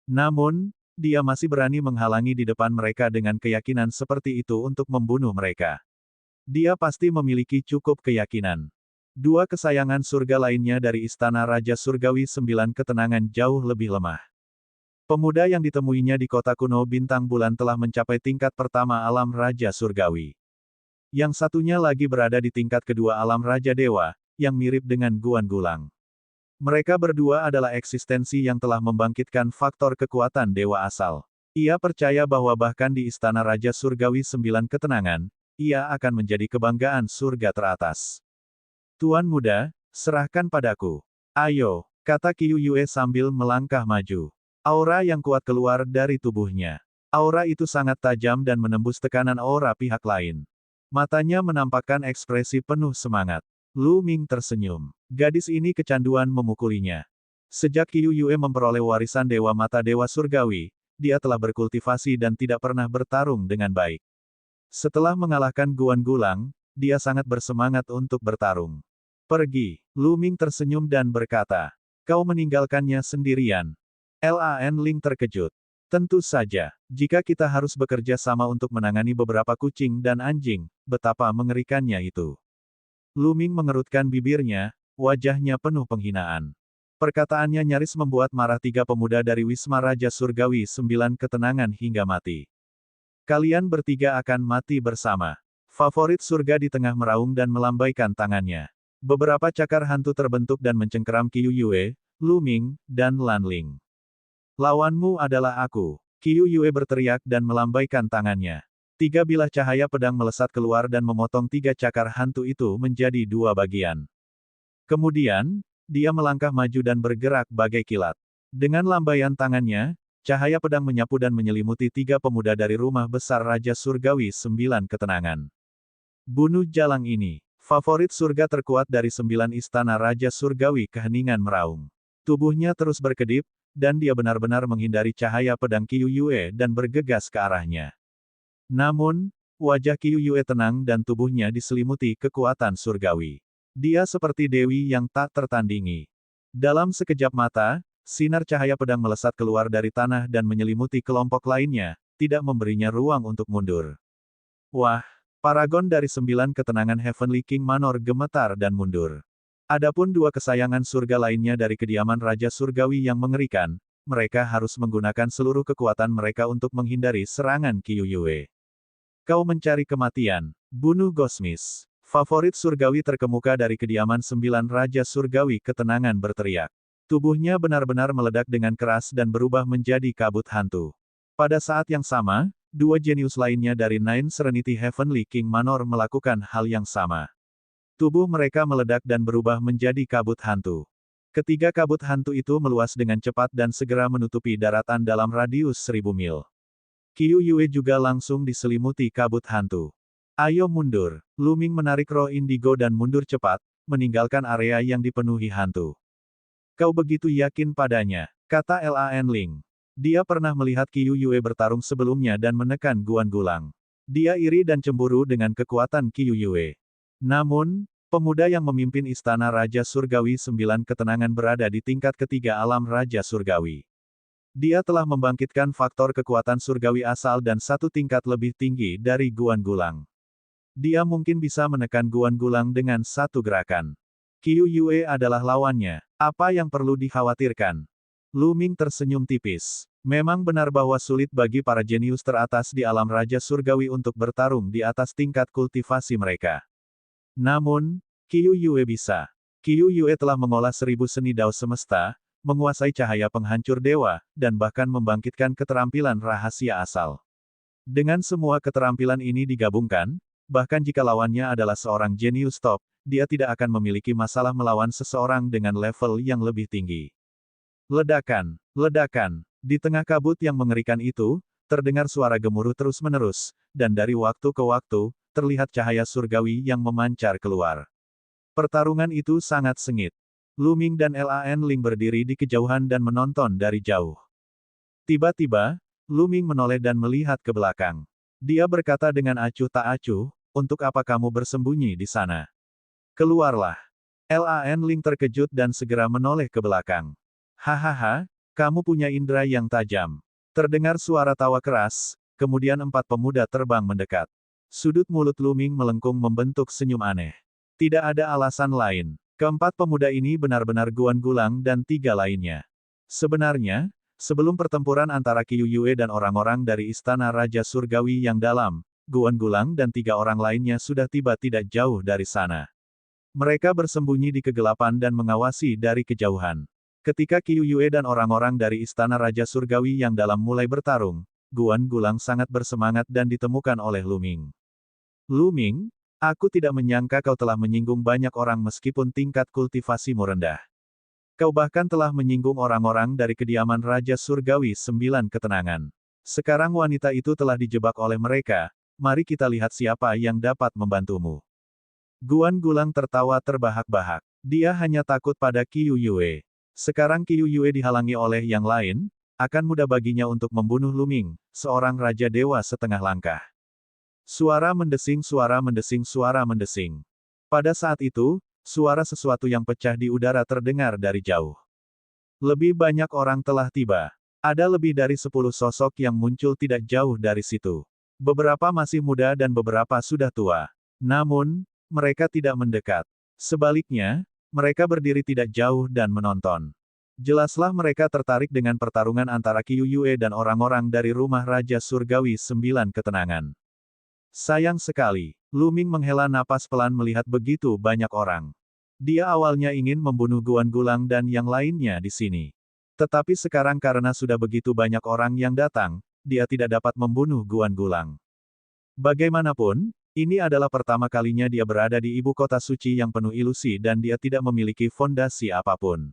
Namun, dia masih berani menghalangi di depan mereka dengan keyakinan seperti itu untuk membunuh mereka. Dia pasti memiliki cukup keyakinan. 2 kesayangan surga lainnya dari Istana Raja Surgawi 9 ketenangan jauh lebih lemah. Pemuda yang ditemuinya di kota kuno Bintang Bulan telah mencapai tingkat pertama alam Raja Surgawi. Yang satunya lagi berada di tingkat kedua alam Raja Dewa, yang mirip dengan Guan Gulang. Mereka berdua adalah eksistensi yang telah membangkitkan faktor kekuatan dewa asal. Ia percaya bahwa bahkan di Istana Raja Surgawi 9 ketenangan, ia akan menjadi kebanggaan surga teratas. Tuan muda, serahkan padaku. Ayo, kata Qiu Yue sambil melangkah maju. Aura yang kuat keluar dari tubuhnya. Aura itu sangat tajam dan menembus tekanan aura pihak lain. Matanya menampakkan ekspresi penuh semangat. Lu Ming tersenyum. Gadis ini kecanduan memukulinya. Sejak Qiu Yue memperoleh warisan Dewa Mata Dewa Surgawi, dia telah berkultivasi dan tidak pernah bertarung dengan baik. Setelah mengalahkan Guan Gulang, dia sangat bersemangat untuk bertarung. Pergi. Lu Ming tersenyum dan berkata. Kau meninggalkannya sendirian. Lan Ling terkejut. Tentu saja, jika kita harus bekerja sama untuk menangani beberapa kucing dan anjing, betapa mengerikannya itu. Lu Ming mengerutkan bibirnya, wajahnya penuh penghinaan. Perkataannya nyaris membuat marah 3 pemuda dari Wisma Raja Surgawi 9 ketenangan hingga mati. Kalian bertiga akan mati bersama. Favorit surga di tengah meraung dan melambaikan tangannya. Beberapa cakar hantu terbentuk dan mencengkeram Qiu Yue, Lu Ming, dan Lan Ling. Lawanmu adalah aku. Qiu Yue berteriak dan melambaikan tangannya. 3 bilah cahaya pedang melesat keluar dan memotong 3 cakar hantu itu menjadi 2 bagian. Kemudian, dia melangkah maju dan bergerak bagai kilat. Dengan lambaian tangannya, cahaya pedang menyapu dan menyelimuti 3 pemuda dari rumah besar Raja Surgawi 9 ketenangan. Bunuh jalang ini. Favorit surga terkuat dari 9 istana Raja Surgawi keheningan meraung. Tubuhnya terus berkedip, dan dia benar-benar menghindari cahaya pedang Qiu Yue dan bergegas ke arahnya. Namun, wajah Qiu Yue tenang dan tubuhnya diselimuti kekuatan surgawi. Dia seperti dewi yang tak tertandingi. Dalam sekejap mata, Sinar cahaya pedang melesat keluar dari tanah dan menyelimuti kelompok lainnya, tidak memberinya ruang untuk mundur. Wah, paragon dari 9 ketenangan Heavenly King Manor gemetar dan mundur. Adapun 2 kesayangan surga lainnya dari kediaman Raja Surgawi yang mengerikan, mereka harus menggunakan seluruh kekuatan mereka untuk menghindari serangan Qiu Yue. Kau mencari kematian. Bunuh Gosmis. Favorit surgawi terkemuka dari kediaman 9 Raja Surgawi ketenangan berteriak. Tubuhnya benar-benar meledak dengan keras dan berubah menjadi kabut hantu. Pada saat yang sama, 2 jenius lainnya dari Nine Serenity Heavenly King Manor melakukan hal yang sama. Tubuh mereka meledak dan berubah menjadi kabut hantu. Ketiga kabut hantu itu meluas dengan cepat dan segera menutupi daratan dalam radius 1000 mil. Qiu Yue juga langsung diselimuti kabut hantu. Ayo mundur. Luming menarik roh indigo dan mundur cepat, meninggalkan area yang dipenuhi hantu. Kau begitu yakin padanya, kata Lan Ling. Dia pernah melihat Qiu Yue bertarung sebelumnya dan menekan Guan Gulang. Dia iri dan cemburu dengan kekuatan Qiu Yue. Namun, pemuda yang memimpin Istana Raja Surgawi 9 ketenangan berada di tingkat ketiga alam Raja Surgawi. Dia telah membangkitkan faktor kekuatan surgawi asal dan 1 tingkat lebih tinggi dari Guan Gulang. Dia mungkin bisa menekan Guan Gulang dengan 1 gerakan. Qiu Yue adalah lawannya. Apa yang perlu dikhawatirkan? Luming tersenyum tipis. Memang benar bahwa sulit bagi para jenius teratas di alam Raja Surgawi untuk bertarung di atas tingkat kultivasi mereka. Namun, Qiu Yue bisa. Qiu Yue telah mengolah 1000 seni dao semesta, menguasai cahaya penghancur dewa, dan bahkan membangkitkan keterampilan rahasia asal. Dengan semua keterampilan ini digabungkan, bahkan jika lawannya adalah seorang jenius top, dia tidak akan memiliki masalah melawan seseorang dengan level yang lebih tinggi. Ledakan, ledakan. Di tengah kabut yang mengerikan itu, terdengar suara gemuruh terus-menerus, dan dari waktu ke waktu, terlihat cahaya surgawi yang memancar keluar. Pertarungan itu sangat sengit. Luming dan Lan Ling berdiri di kejauhan dan menonton dari jauh. Tiba-tiba, Luming menoleh dan melihat ke belakang. Dia berkata dengan acuh tak acuh, untuk apa kamu bersembunyi di sana? Keluarlah. Lan Ling terkejut dan segera menoleh ke belakang. Hahaha, kamu punya indera yang tajam. Terdengar suara tawa keras, kemudian 4 pemuda terbang mendekat. Sudut mulut Luming melengkung membentuk senyum aneh. Tidak ada alasan lain. Keempat pemuda ini benar-benar Guan Gulang dan 3 lainnya. Sebenarnya, sebelum pertempuran antara Qiu Yue dan orang-orang dari Istana Raja Surgawi yang dalam, Guan Gulang dan 3 orang lainnya sudah tiba tidak jauh dari sana. Mereka bersembunyi di kegelapan dan mengawasi dari kejauhan. Ketika Qiu Yue dan orang-orang dari Istana Raja Surgawi yang dalam mulai bertarung, Guan Gulang sangat bersemangat dan ditemukan oleh Luming. Luming, aku tidak menyangka kau telah menyinggung banyak orang meskipun tingkat kultivasimu rendah. Kau bahkan telah menyinggung orang-orang dari kediaman Raja Surgawi 9 ketenangan. Sekarang wanita itu telah dijebak oleh mereka, mari kita lihat siapa yang dapat membantumu. Guan Gulang tertawa terbahak-bahak. Dia hanya takut pada Qiu Yue. Sekarang Qiu Yue dihalangi oleh yang lain, akan mudah baginya untuk membunuh Luming, seorang Raja Dewa setengah langkah. Suara mendesing, suara mendesing, suara mendesing. Pada saat itu, suara sesuatu yang pecah di udara terdengar dari jauh. Lebih banyak orang telah tiba. Ada lebih dari 10 sosok yang muncul tidak jauh dari situ. Beberapa masih muda dan beberapa sudah tua. Namun, mereka tidak mendekat. Sebaliknya, mereka berdiri tidak jauh dan menonton. Jelaslah mereka tertarik dengan pertarungan antara Qiu Yue dan orang-orang dari rumah Raja Surgawi 9 ketenangan. Sayang sekali, Luming menghela napas pelan melihat begitu banyak orang. Dia awalnya ingin membunuh Guan Gulang dan yang lainnya di sini. Tetapi sekarang karena sudah begitu banyak orang yang datang, dia tidak dapat membunuh Guan Gulang. Bagaimanapun, ini adalah pertama kalinya dia berada di ibu kota suci yang penuh ilusi dan dia tidak memiliki fondasi apapun.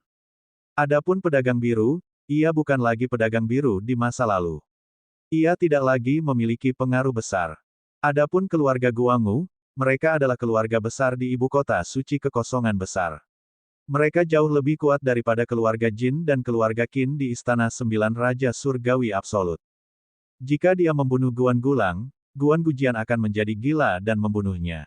Adapun pedagang biru, ia bukan lagi pedagang biru di masa lalu. Ia tidak lagi memiliki pengaruh besar. Adapun keluarga Guangwu, mereka adalah keluarga besar di ibu kota suci kekosongan besar. Mereka jauh lebih kuat daripada keluarga Jin dan keluarga Qin di Istana 9 Raja Surgawi Absolut. Jika dia membunuh Guan Gulang, Guan Gujian akan menjadi gila dan membunuhnya.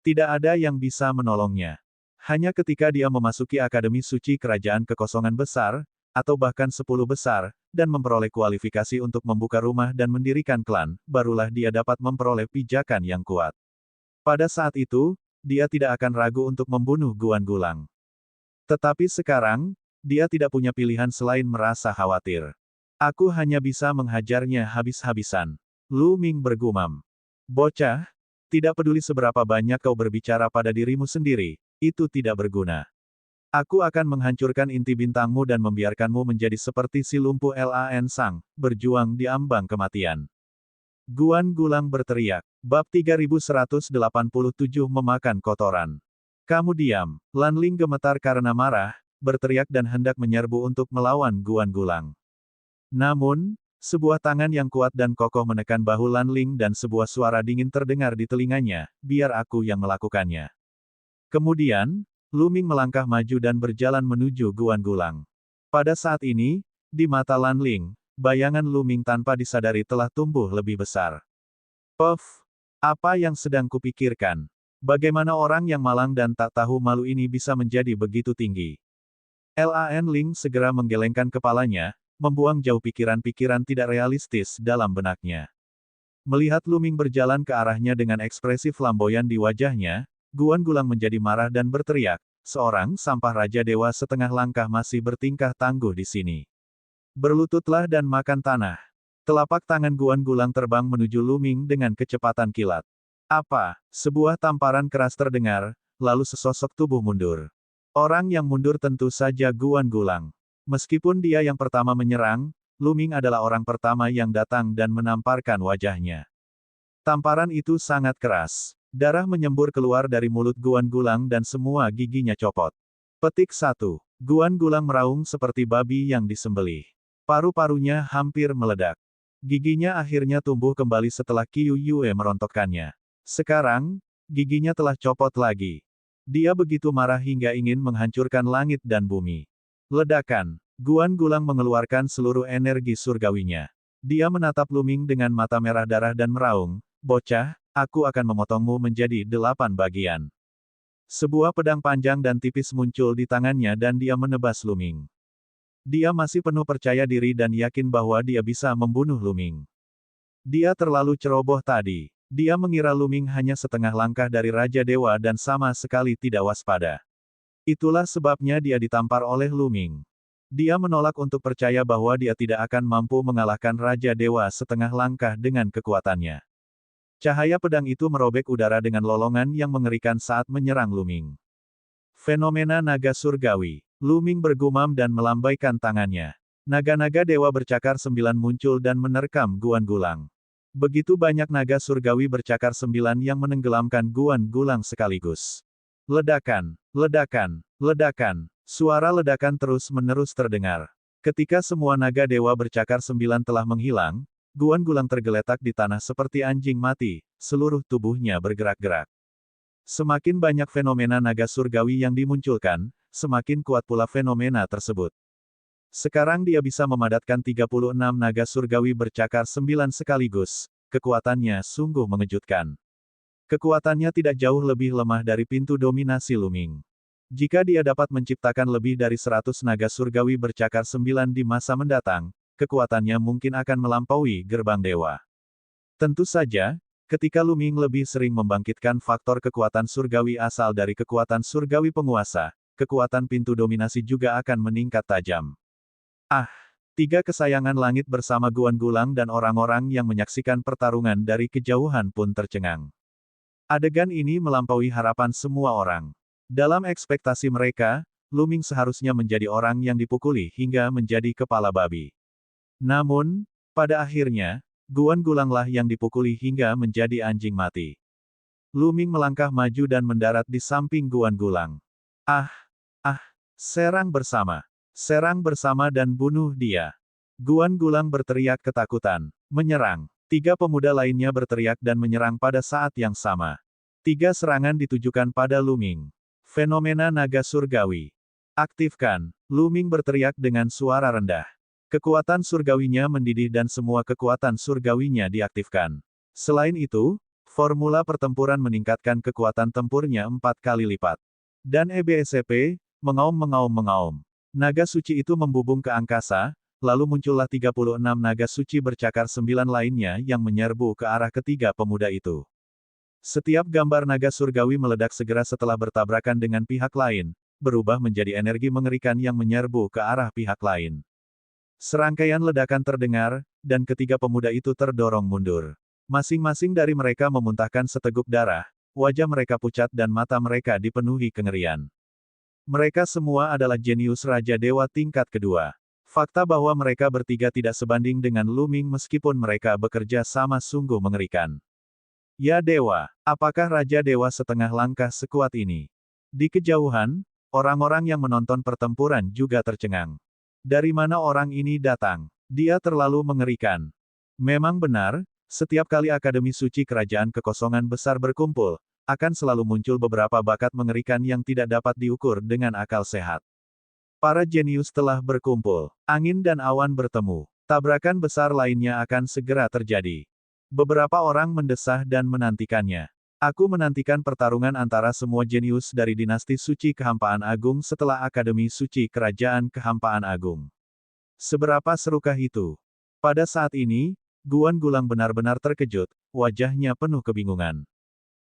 Tidak ada yang bisa menolongnya. Hanya ketika dia memasuki Akademi Suci Kerajaan Kekosongan Besar, atau bahkan 10 besar, dan memperoleh kualifikasi untuk membuka rumah dan mendirikan klan, barulah dia dapat memperoleh pijakan yang kuat. Pada saat itu, dia tidak akan ragu untuk membunuh Guan Gulang. Tetapi sekarang, dia tidak punya pilihan selain merasa khawatir. Aku hanya bisa menghajarnya habis-habisan. Lu Ming bergumam. Bocah, tidak peduli seberapa banyak kau berbicara pada dirimu sendiri, itu tidak berguna. Aku akan menghancurkan inti bintangmu dan membiarkanmu menjadi seperti si lumpuh Lan Sang, berjuang di ambang kematian. Guan Gulang berteriak. Bab 3187 Memakan Kotoran. Kamu diam. Lan Ling gemetar karena marah, berteriak dan hendak menyerbu untuk melawan Guan Gulang. Namun, sebuah tangan yang kuat dan kokoh menekan bahu Lan Ling dan sebuah suara dingin terdengar di telinganya, biar aku yang melakukannya. Kemudian, Lu Ming melangkah maju dan berjalan menuju Guan Gulang. Pada saat ini, di mata Lan Ling, bayangan Lu Ming tanpa disadari telah tumbuh lebih besar. Puff! Apa yang sedang kupikirkan? Bagaimana orang yang malang dan tak tahu malu ini bisa menjadi begitu tinggi? Lan Ling segera menggelengkan kepalanya, membuang jauh pikiran-pikiran tidak realistis dalam benaknya. Melihat Lu Ming berjalan ke arahnya dengan ekspresi flamboyan di wajahnya, Guan Gulang menjadi marah dan berteriak, seorang sampah Raja Dewa setengah langkah masih bertingkah tangguh di sini. Berlututlah dan makan tanah. Telapak tangan Guan Gulang terbang menuju Lu Ming dengan kecepatan kilat. Apa? Sebuah tamparan keras terdengar, lalu sesosok tubuh mundur. Orang yang mundur tentu saja Guan Gulang. Meskipun dia yang pertama menyerang, Lu Ming adalah orang pertama yang datang dan menamparkan wajahnya. Tamparan itu sangat keras. Darah menyembur keluar dari mulut Guan Gulang dan semua giginya copot. Petik 1. Guan Gulang meraung seperti babi yang disembelih. Paru-parunya hampir meledak. Giginya akhirnya tumbuh kembali setelah Qiu Yue merontokkannya. Sekarang, giginya telah copot lagi. Dia begitu marah hingga ingin menghancurkan langit dan bumi. Ledakan. Guan Gulang mengeluarkan seluruh energi surgawinya. Dia menatap Lu Ming dengan mata merah darah dan meraung, bocah, aku akan memotongmu menjadi 8 bagian. Sebuah pedang panjang dan tipis muncul di tangannya dan dia menebas Lu Ming. Dia masih penuh percaya diri dan yakin bahwa dia bisa membunuh Lu Ming. Dia terlalu ceroboh tadi. Dia mengira Lu Ming hanya setengah langkah dari Raja Dewa dan sama sekali tidak waspada. Itulah sebabnya dia ditampar oleh Lu Ming. Dia menolak untuk percaya bahwa dia tidak akan mampu mengalahkan Raja Dewa setengah langkah dengan kekuatannya. Cahaya pedang itu merobek udara dengan lolongan yang mengerikan saat menyerang Lu Ming. Fenomena naga surgawi. Lu Ming bergumam dan melambaikan tangannya. Naga-naga dewa bercakar 9 muncul dan menerkam Guan Gulang. Begitu banyak naga surgawi bercakar 9 yang menenggelamkan Guan Gulang sekaligus. Ledakan, ledakan, ledakan. Suara ledakan terus-menerus terdengar. Ketika semua naga dewa bercakar 9 telah menghilang, Guan Gulang tergeletak di tanah seperti anjing mati, seluruh tubuhnya bergerak-gerak. Semakin banyak fenomena naga surgawi yang dimunculkan, semakin kuat pula fenomena tersebut. Sekarang dia bisa memadatkan 36 naga surgawi bercakar 9 sekaligus, kekuatannya sungguh mengejutkan. Kekuatannya tidak jauh lebih lemah dari pintu dominasi Lu Ming. Jika dia dapat menciptakan lebih dari 100 naga surgawi bercakar 9 di masa mendatang, kekuatannya mungkin akan melampaui gerbang dewa. Tentu saja, ketika Lu Ming lebih sering membangkitkan faktor kekuatan surgawi asal dari kekuatan surgawi penguasa, kekuatan pintu dominasi juga akan meningkat tajam. Ah! 3 kesayangan langit bersama Guan Gulang dan orang-orang yang menyaksikan pertarungan dari kejauhan pun tercengang. Adegan ini melampaui harapan semua orang. Dalam ekspektasi mereka, Lu Ming seharusnya menjadi orang yang dipukuli hingga menjadi kepala babi. Namun, pada akhirnya, Guan Gulanglah yang dipukuli hingga menjadi anjing mati. Lu Ming melangkah maju dan mendarat di samping Guan Gulang. Ah! Ah! Serang bersama dan bunuh dia. Guan Gulang berteriak ketakutan. Menyerang. 3 pemuda lainnya berteriak dan menyerang pada saat yang sama. 3 serangan ditujukan pada Lu Ming. Fenomena naga surgawi. Aktifkan. Lu Ming berteriak dengan suara rendah. Kekuatan surgawinya mendidih dan semua kekuatan surgawinya diaktifkan. Selain itu, formula pertempuran meningkatkan kekuatan tempurnya 4 kali lipat. Dan EBSCP, mengaum. Naga suci itu membubung ke angkasa, lalu muncullah 36 naga suci bercakar 9 lainnya yang menyerbu ke arah ketiga pemuda itu. Setiap gambar naga surgawi meledak segera setelah bertabrakan dengan pihak lain, berubah menjadi energi mengerikan yang menyerbu ke arah pihak lain. Serangkaian ledakan terdengar, dan ketiga pemuda itu terdorong mundur. Masing-masing dari mereka memuntahkan seteguk darah, wajah mereka pucat dan mata mereka dipenuhi kengerian. Mereka semua adalah jenius Raja Dewa tingkat kedua. Fakta bahwa mereka bertiga tidak sebanding dengan Lu Ming meskipun mereka bekerja sama sungguh mengerikan. Ya Dewa, apakah Raja Dewa setengah langkah sekuat ini? Di kejauhan, orang-orang yang menonton pertempuran juga tercengang. Dari mana orang ini datang? Dia terlalu mengerikan. Memang benar, setiap kali Akademi Suci Kerajaan Kekosongan Besar berkumpul, akan selalu muncul beberapa bakat mengerikan yang tidak dapat diukur dengan akal sehat. Para jenius telah berkumpul. Angin dan awan bertemu. Tabrakan besar lainnya akan segera terjadi. Beberapa orang mendesah dan menantikannya. Aku menantikan pertarungan antara semua jenius dari dinasti Suci Kehampaan Agung setelah Akademi Suci Kerajaan Kehampaan Agung. Seberapa serukah itu? Pada saat ini, Guan Gulang benar-benar terkejut, wajahnya penuh kebingungan.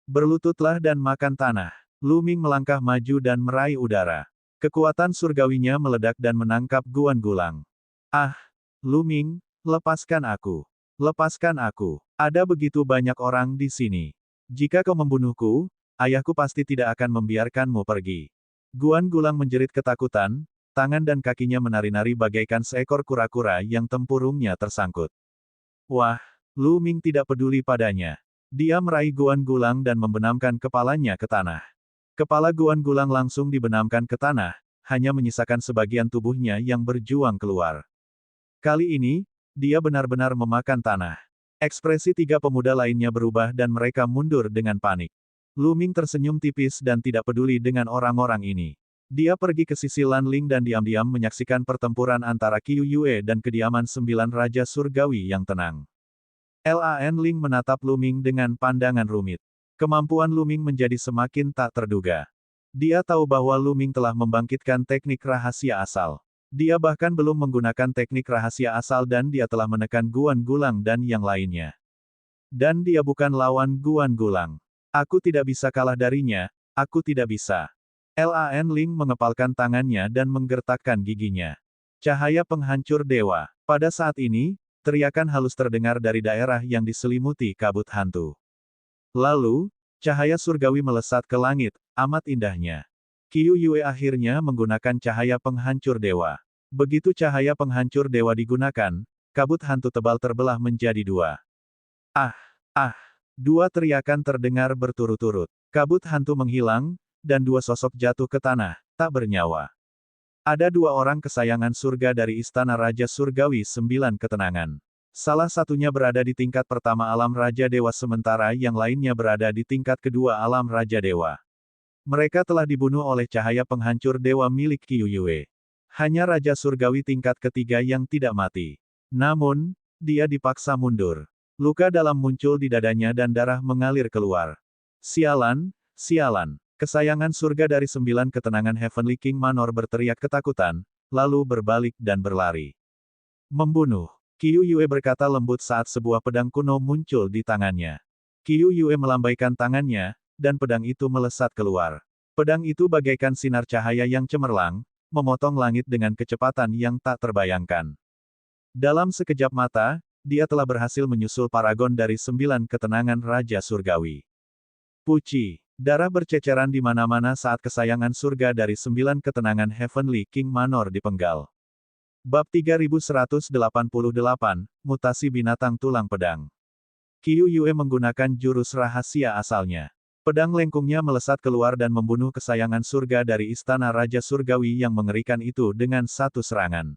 Berlututlah dan makan tanah. Lu Ming melangkah maju dan meraih udara. Kekuatan surgawinya meledak dan menangkap Guan Gulang. Ah, Lu Ming, lepaskan aku. Lepaskan aku. Ada begitu banyak orang di sini. Jika kau membunuhku, ayahku pasti tidak akan membiarkanmu pergi. Guan Gulang menjerit ketakutan, tangan dan kakinya menari-nari bagaikan seekor kura-kura yang tempurungnya tersangkut. Wah, Lu Ming tidak peduli padanya. Dia meraih Guan Gulang dan membenamkan kepalanya ke tanah. Kepala Guan Gulang langsung dibenamkan ke tanah, hanya menyisakan sebagian tubuhnya yang berjuang keluar. Kali ini, dia benar-benar memakan tanah. Ekspresi tiga pemuda lainnya berubah dan mereka mundur dengan panik. Lu Ming tersenyum tipis dan tidak peduli dengan orang-orang ini. Dia pergi ke sisi Lan Ling dan diam-diam menyaksikan pertempuran antara Qiu Yue dan kediaman 9 Raja Surgawi yang tenang. Lan Ling menatap Lu Ming dengan pandangan rumit. Kemampuan Lu Ming menjadi semakin tak terduga. Dia tahu bahwa Lu Ming telah membangkitkan teknik rahasia asal. Dia bahkan belum menggunakan teknik rahasia asal dan dia telah menekan Guan Gulang dan yang lainnya. Dan dia bukan lawan Guan Gulang. Aku tidak bisa kalah darinya, aku tidak bisa. Lan Ling mengepalkan tangannya dan menggertakkan giginya. Cahaya penghancur dewa. Pada saat ini, teriakan halus terdengar dari daerah yang diselimuti kabut hantu. Lalu, cahaya surgawi melesat ke langit, amat indahnya. Qiu Yue akhirnya menggunakan cahaya penghancur dewa. Begitu cahaya penghancur dewa digunakan, kabut hantu tebal terbelah menjadi dua. Ah! Ah! Dua teriakan terdengar berturut-turut. Kabut hantu menghilang, dan dua sosok jatuh ke tanah, tak bernyawa. Ada dua orang kesayangan surga dari Istana Raja Surgawi 9 Ketenangan. Salah satunya berada di tingkat pertama alam Raja Dewa sementara yang lainnya berada di tingkat kedua alam Raja Dewa. Mereka telah dibunuh oleh cahaya penghancur dewa milik Qiu Yue. Hanya Raja Surgawi tingkat ketiga yang tidak mati. Namun, dia dipaksa mundur. Luka dalam muncul di dadanya dan darah mengalir keluar. Sialan, sialan. Kesayangan surga dari 9 Ketenangan Heavenly King Manor berteriak ketakutan, lalu berbalik dan berlari. Membunuh. Qiu Yue berkata lembut saat sebuah pedang kuno muncul di tangannya. Qiu Yue melambaikan tangannya, dan pedang itu melesat keluar. Pedang itu bagaikan sinar cahaya yang cemerlang, memotong langit dengan kecepatan yang tak terbayangkan. Dalam sekejap mata, dia telah berhasil menyusul paragon dari 9 Ketenangan Raja Surgawi. Puci. Darah berceceran di mana-mana saat kesayangan surga dari 9 Ketenangan Heavenly King Manor dipenggal. Bab 3188, Mutasi Binatang Tulang Pedang. Qiu Yue menggunakan jurus rahasia asalnya. Pedang lengkungnya melesat keluar dan membunuh kesayangan surga dari Istana Raja Surgawi yang mengerikan itu dengan satu serangan.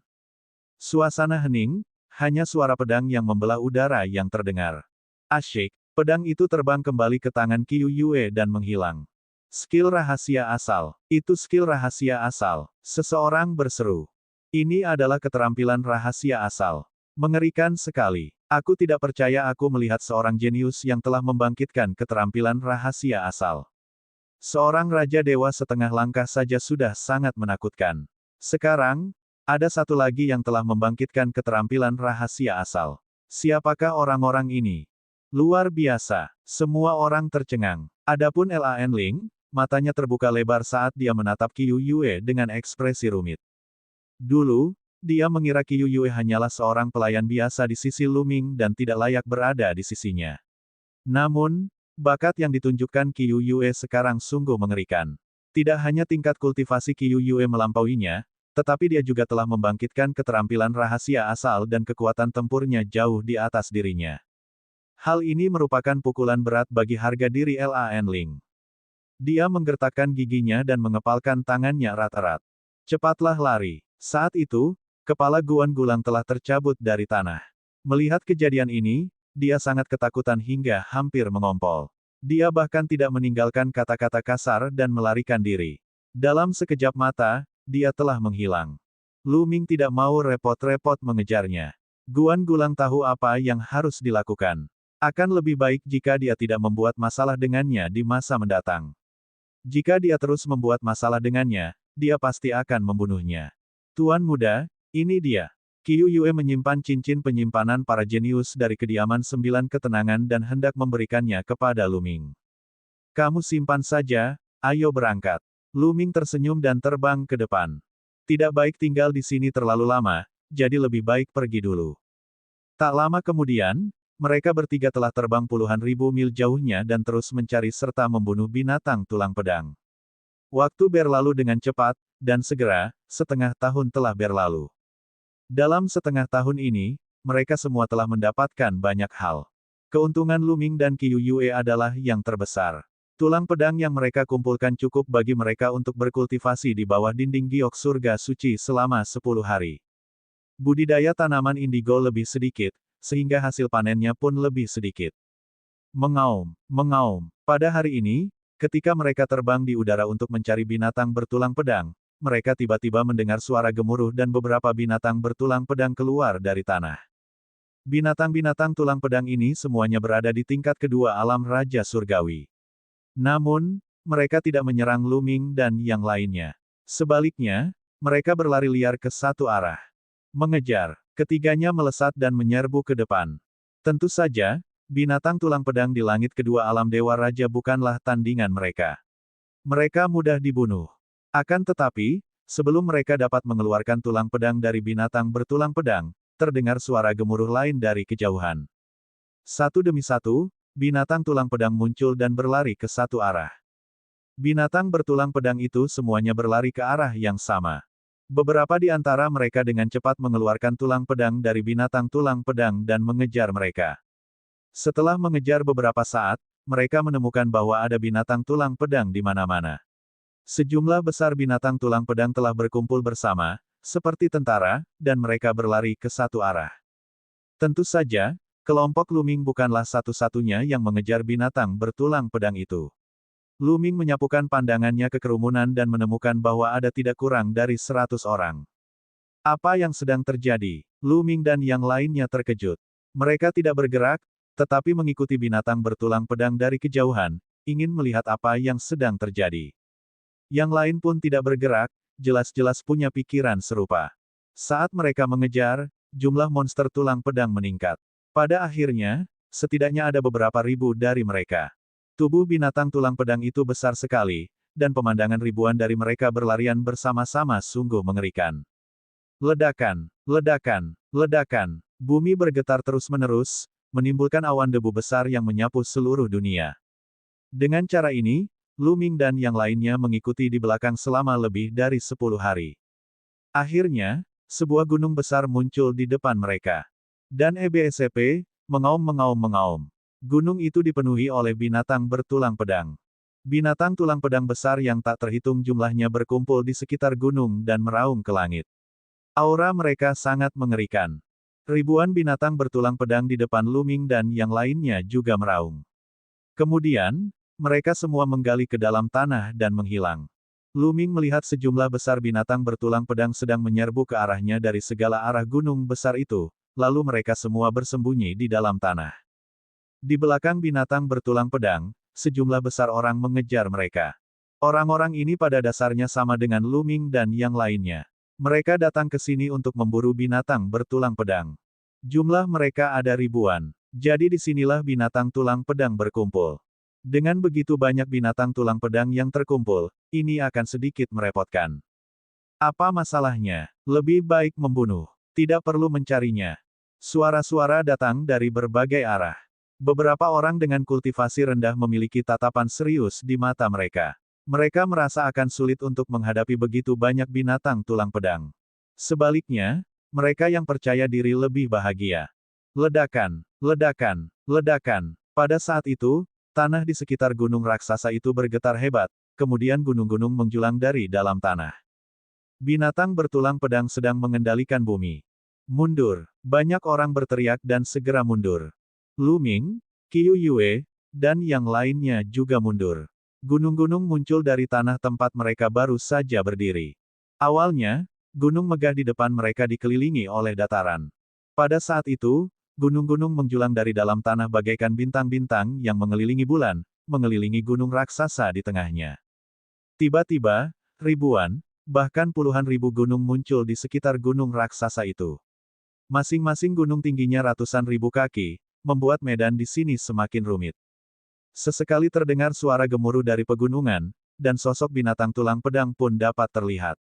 Suasana hening, hanya suara pedang yang membelah udara yang terdengar. Asyik. Pedang itu terbang kembali ke tangan Qiu Yue dan menghilang. Skill rahasia asal. Itu skill rahasia asal. Seseorang berseru. Ini adalah keterampilan rahasia asal. Mengerikan sekali. Aku tidak percaya aku melihat seorang jenius yang telah membangkitkan keterampilan rahasia asal. Seorang Raja Dewa setengah langkah saja sudah sangat menakutkan. Sekarang, ada satu lagi yang telah membangkitkan keterampilan rahasia asal. Siapakah orang-orang ini? Luar biasa. Semua orang tercengang. Adapun Lan Ling, matanya terbuka lebar saat dia menatap Qiu Yue dengan ekspresi rumit. Dulu, dia mengira Qiu Yue hanyalah seorang pelayan biasa di sisi Lu Ming dan tidak layak berada di sisinya. Namun, bakat yang ditunjukkan Qiu Yue sekarang sungguh mengerikan. Tidak hanya tingkat kultivasi Qiu Yue melampauinya, tetapi dia juga telah membangkitkan keterampilan rahasia asal dan kekuatan tempurnya jauh di atas dirinya. Hal ini merupakan pukulan berat bagi harga diri Lan Ling. Dia menggertakkan giginya dan mengepalkan tangannya erat-erat. Cepatlah lari. Saat itu, kepala Guan Gulang telah tercabut dari tanah. Melihat kejadian ini, dia sangat ketakutan hingga hampir mengompol. Dia bahkan tidak meninggalkan kata-kata kasar dan melarikan diri. Dalam sekejap mata, dia telah menghilang. Lu Ming tidak mau repot-repot mengejarnya. Guan Gulang tahu apa yang harus dilakukan. Akan lebih baik jika dia tidak membuat masalah dengannya di masa mendatang. Jika dia terus membuat masalah dengannya, dia pasti akan membunuhnya. Tuan muda, ini dia. Qiu Yue menyimpan cincin penyimpanan para jenius dari kediaman 9 ketenangan dan hendak memberikannya kepada Lu Ming. Kamu simpan saja, ayo berangkat. Lu Ming tersenyum dan terbang ke depan. Tidak baik tinggal di sini terlalu lama, jadi lebih baik pergi dulu. Tak lama kemudian, mereka bertiga telah terbang puluhan ribu mil jauhnya dan terus mencari serta membunuh binatang tulang pedang. Waktu berlalu dengan cepat, dan segera, setengah tahun telah berlalu. Dalam setengah tahun ini, mereka semua telah mendapatkan banyak hal. Keuntungan Lu Ming dan Qiu Yue adalah yang terbesar. Tulang pedang yang mereka kumpulkan cukup bagi mereka untuk berkultivasi di bawah dinding giok surga suci selama 10 hari. Budidaya tanaman indigo lebih sedikit, sehingga hasil panennya pun lebih sedikit. Mengaum, mengaum. Pada hari ini, ketika mereka terbang di udara untuk mencari binatang bertulang pedang, mereka tiba-tiba mendengar suara gemuruh dan beberapa binatang bertulang pedang keluar dari tanah. Binatang-binatang tulang pedang ini semuanya berada di tingkat kedua alam Raja Surgawi. Namun, mereka tidak menyerang Lu Ming dan yang lainnya. Sebaliknya, mereka berlari liar ke satu arah. Mengejar, ketiganya melesat dan menyerbu ke depan. Tentu saja, binatang tulang pedang di langit kedua alam Dewa Raja bukanlah tandingan mereka. Mereka mudah dibunuh. Akan tetapi, sebelum mereka dapat mengeluarkan tulang pedang dari binatang bertulang pedang, terdengar suara gemuruh lain dari kejauhan. Satu demi satu, binatang tulang pedang muncul dan berlari ke satu arah. Binatang bertulang pedang itu semuanya berlari ke arah yang sama. Beberapa di antara mereka dengan cepat mengeluarkan tulang pedang dari binatang tulang pedang dan mengejar mereka. Setelah mengejar beberapa saat, mereka menemukan bahwa ada binatang tulang pedang di mana-mana. Sejumlah besar binatang tulang pedang telah berkumpul bersama, seperti tentara, dan mereka berlari ke satu arah. Tentu saja, kelompok Lu Ming bukanlah satu-satunya yang mengejar binatang bertulang pedang itu. Lu Ming menyapukan pandangannya ke kerumunan dan menemukan bahwa ada tidak kurang dari 100 orang. Apa yang sedang terjadi? Lu Ming dan yang lainnya terkejut. Mereka tidak bergerak, tetapi mengikuti binatang bertulang pedang dari kejauhan, ingin melihat apa yang sedang terjadi. Yang lain pun tidak bergerak, jelas-jelas punya pikiran serupa. Saat mereka mengejar, jumlah monster tulang pedang meningkat. Pada akhirnya, setidaknya ada beberapa ribu dari mereka. Tubuh binatang tulang pedang itu besar sekali, dan pemandangan ribuan dari mereka berlarian bersama-sama sungguh mengerikan. Ledakan, ledakan, ledakan. Bumi bergetar terus-menerus, menimbulkan awan debu besar yang menyapu seluruh dunia. Dengan cara ini, Lu Ming dan yang lainnya mengikuti di belakang selama lebih dari 10 hari. Akhirnya, sebuah gunung besar muncul di depan mereka. Dan EBSCP, mengaum-mengaum-mengaum. Gunung itu dipenuhi oleh binatang bertulang pedang. Binatang tulang pedang besar yang tak terhitung jumlahnya berkumpul di sekitar gunung dan meraung ke langit. Aura mereka sangat mengerikan. Ribuan binatang bertulang pedang di depan Lu Ming dan yang lainnya juga meraung. Kemudian, mereka semua menggali ke dalam tanah dan menghilang. Lu Ming melihat sejumlah besar binatang bertulang pedang sedang menyerbu ke arahnya dari segala arah gunung besar itu, lalu mereka semua bersembunyi di dalam tanah. Di belakang binatang bertulang pedang, sejumlah besar orang mengejar mereka. Orang-orang ini pada dasarnya sama dengan Lu Ming dan yang lainnya. Mereka datang ke sini untuk memburu binatang bertulang pedang. Jumlah mereka ada ribuan. Jadi disinilah binatang tulang pedang berkumpul. Dengan begitu banyak binatang tulang pedang yang terkumpul, ini akan sedikit merepotkan. Apa masalahnya? Lebih baik membunuh. Tidak perlu mencarinya. Suara-suara datang dari berbagai arah. Beberapa orang dengan kultivasi rendah memiliki tatapan serius di mata mereka. Mereka merasa akan sulit untuk menghadapi begitu banyak binatang tulang pedang. Sebaliknya, mereka yang percaya diri lebih bahagia. Ledakan, ledakan, ledakan. Pada saat itu, tanah di sekitar gunung raksasa itu bergetar hebat, kemudian gunung-gunung menjulang dari dalam tanah. Binatang bertulang pedang sedang mengendalikan bumi. Mundur. Banyak orang berteriak dan segera mundur. Lu Ming, Qiu Yue, dan yang lainnya juga mundur. Gunung-gunung muncul dari tanah tempat mereka baru saja berdiri. Awalnya, gunung megah di depan mereka dikelilingi oleh dataran. Pada saat itu, gunung-gunung menjulang dari dalam tanah bagaikan bintang-bintang yang mengelilingi bulan, mengelilingi gunung raksasa di tengahnya. Tiba-tiba, ribuan, bahkan puluhan ribu gunung muncul di sekitar gunung raksasa itu. Masing-masing gunung tingginya ratusan ribu kaki, membuat medan di sini semakin rumit. Sesekali terdengar suara gemuruh dari pegunungan, dan sosok binatang tulang pedang pun dapat terlihat.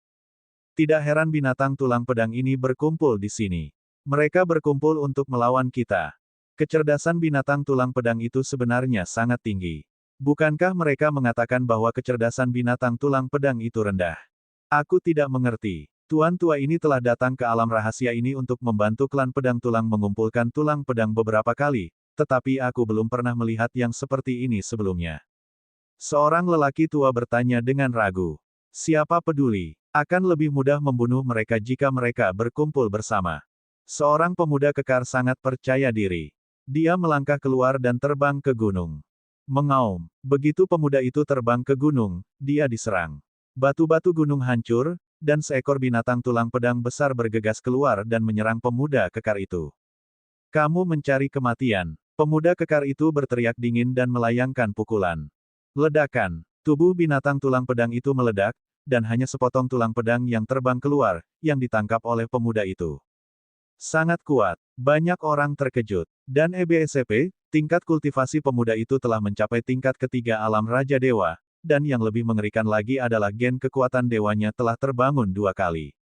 Tidak heran binatang tulang pedang ini berkumpul di sini. Mereka berkumpul untuk melawan kita. Kecerdasan binatang tulang pedang itu sebenarnya sangat tinggi. Bukankah mereka mengatakan bahwa kecerdasan binatang tulang pedang itu rendah? Aku tidak mengerti. Tuan tua ini telah datang ke alam rahasia ini untuk membantu klan pedang tulang mengumpulkan tulang pedang beberapa kali, tetapi aku belum pernah melihat yang seperti ini sebelumnya. Seorang lelaki tua bertanya dengan ragu. Siapa peduli? Akan lebih mudah membunuh mereka jika mereka berkumpul bersama. Seorang pemuda kekar sangat percaya diri. Dia melangkah keluar dan terbang ke gunung. Mengaum. Begitu pemuda itu terbang ke gunung, dia diserang. Batu-batu gunung hancur, dan seekor binatang tulang pedang besar bergegas keluar dan menyerang pemuda kekar itu. Kamu mencari kematian. Pemuda kekar itu berteriak dingin dan melayangkan pukulan. Ledakan. Tubuh binatang tulang pedang itu meledak, dan hanya sepotong tulang pedang yang terbang keluar, yang ditangkap oleh pemuda itu. Sangat kuat. Banyak orang terkejut. Dan EBSCP, tingkat kultivasi pemuda itu telah mencapai tingkat ketiga alam Raja Dewa, dan yang lebih mengerikan lagi adalah gen kekuatan dewanya telah terbangun 2 kali.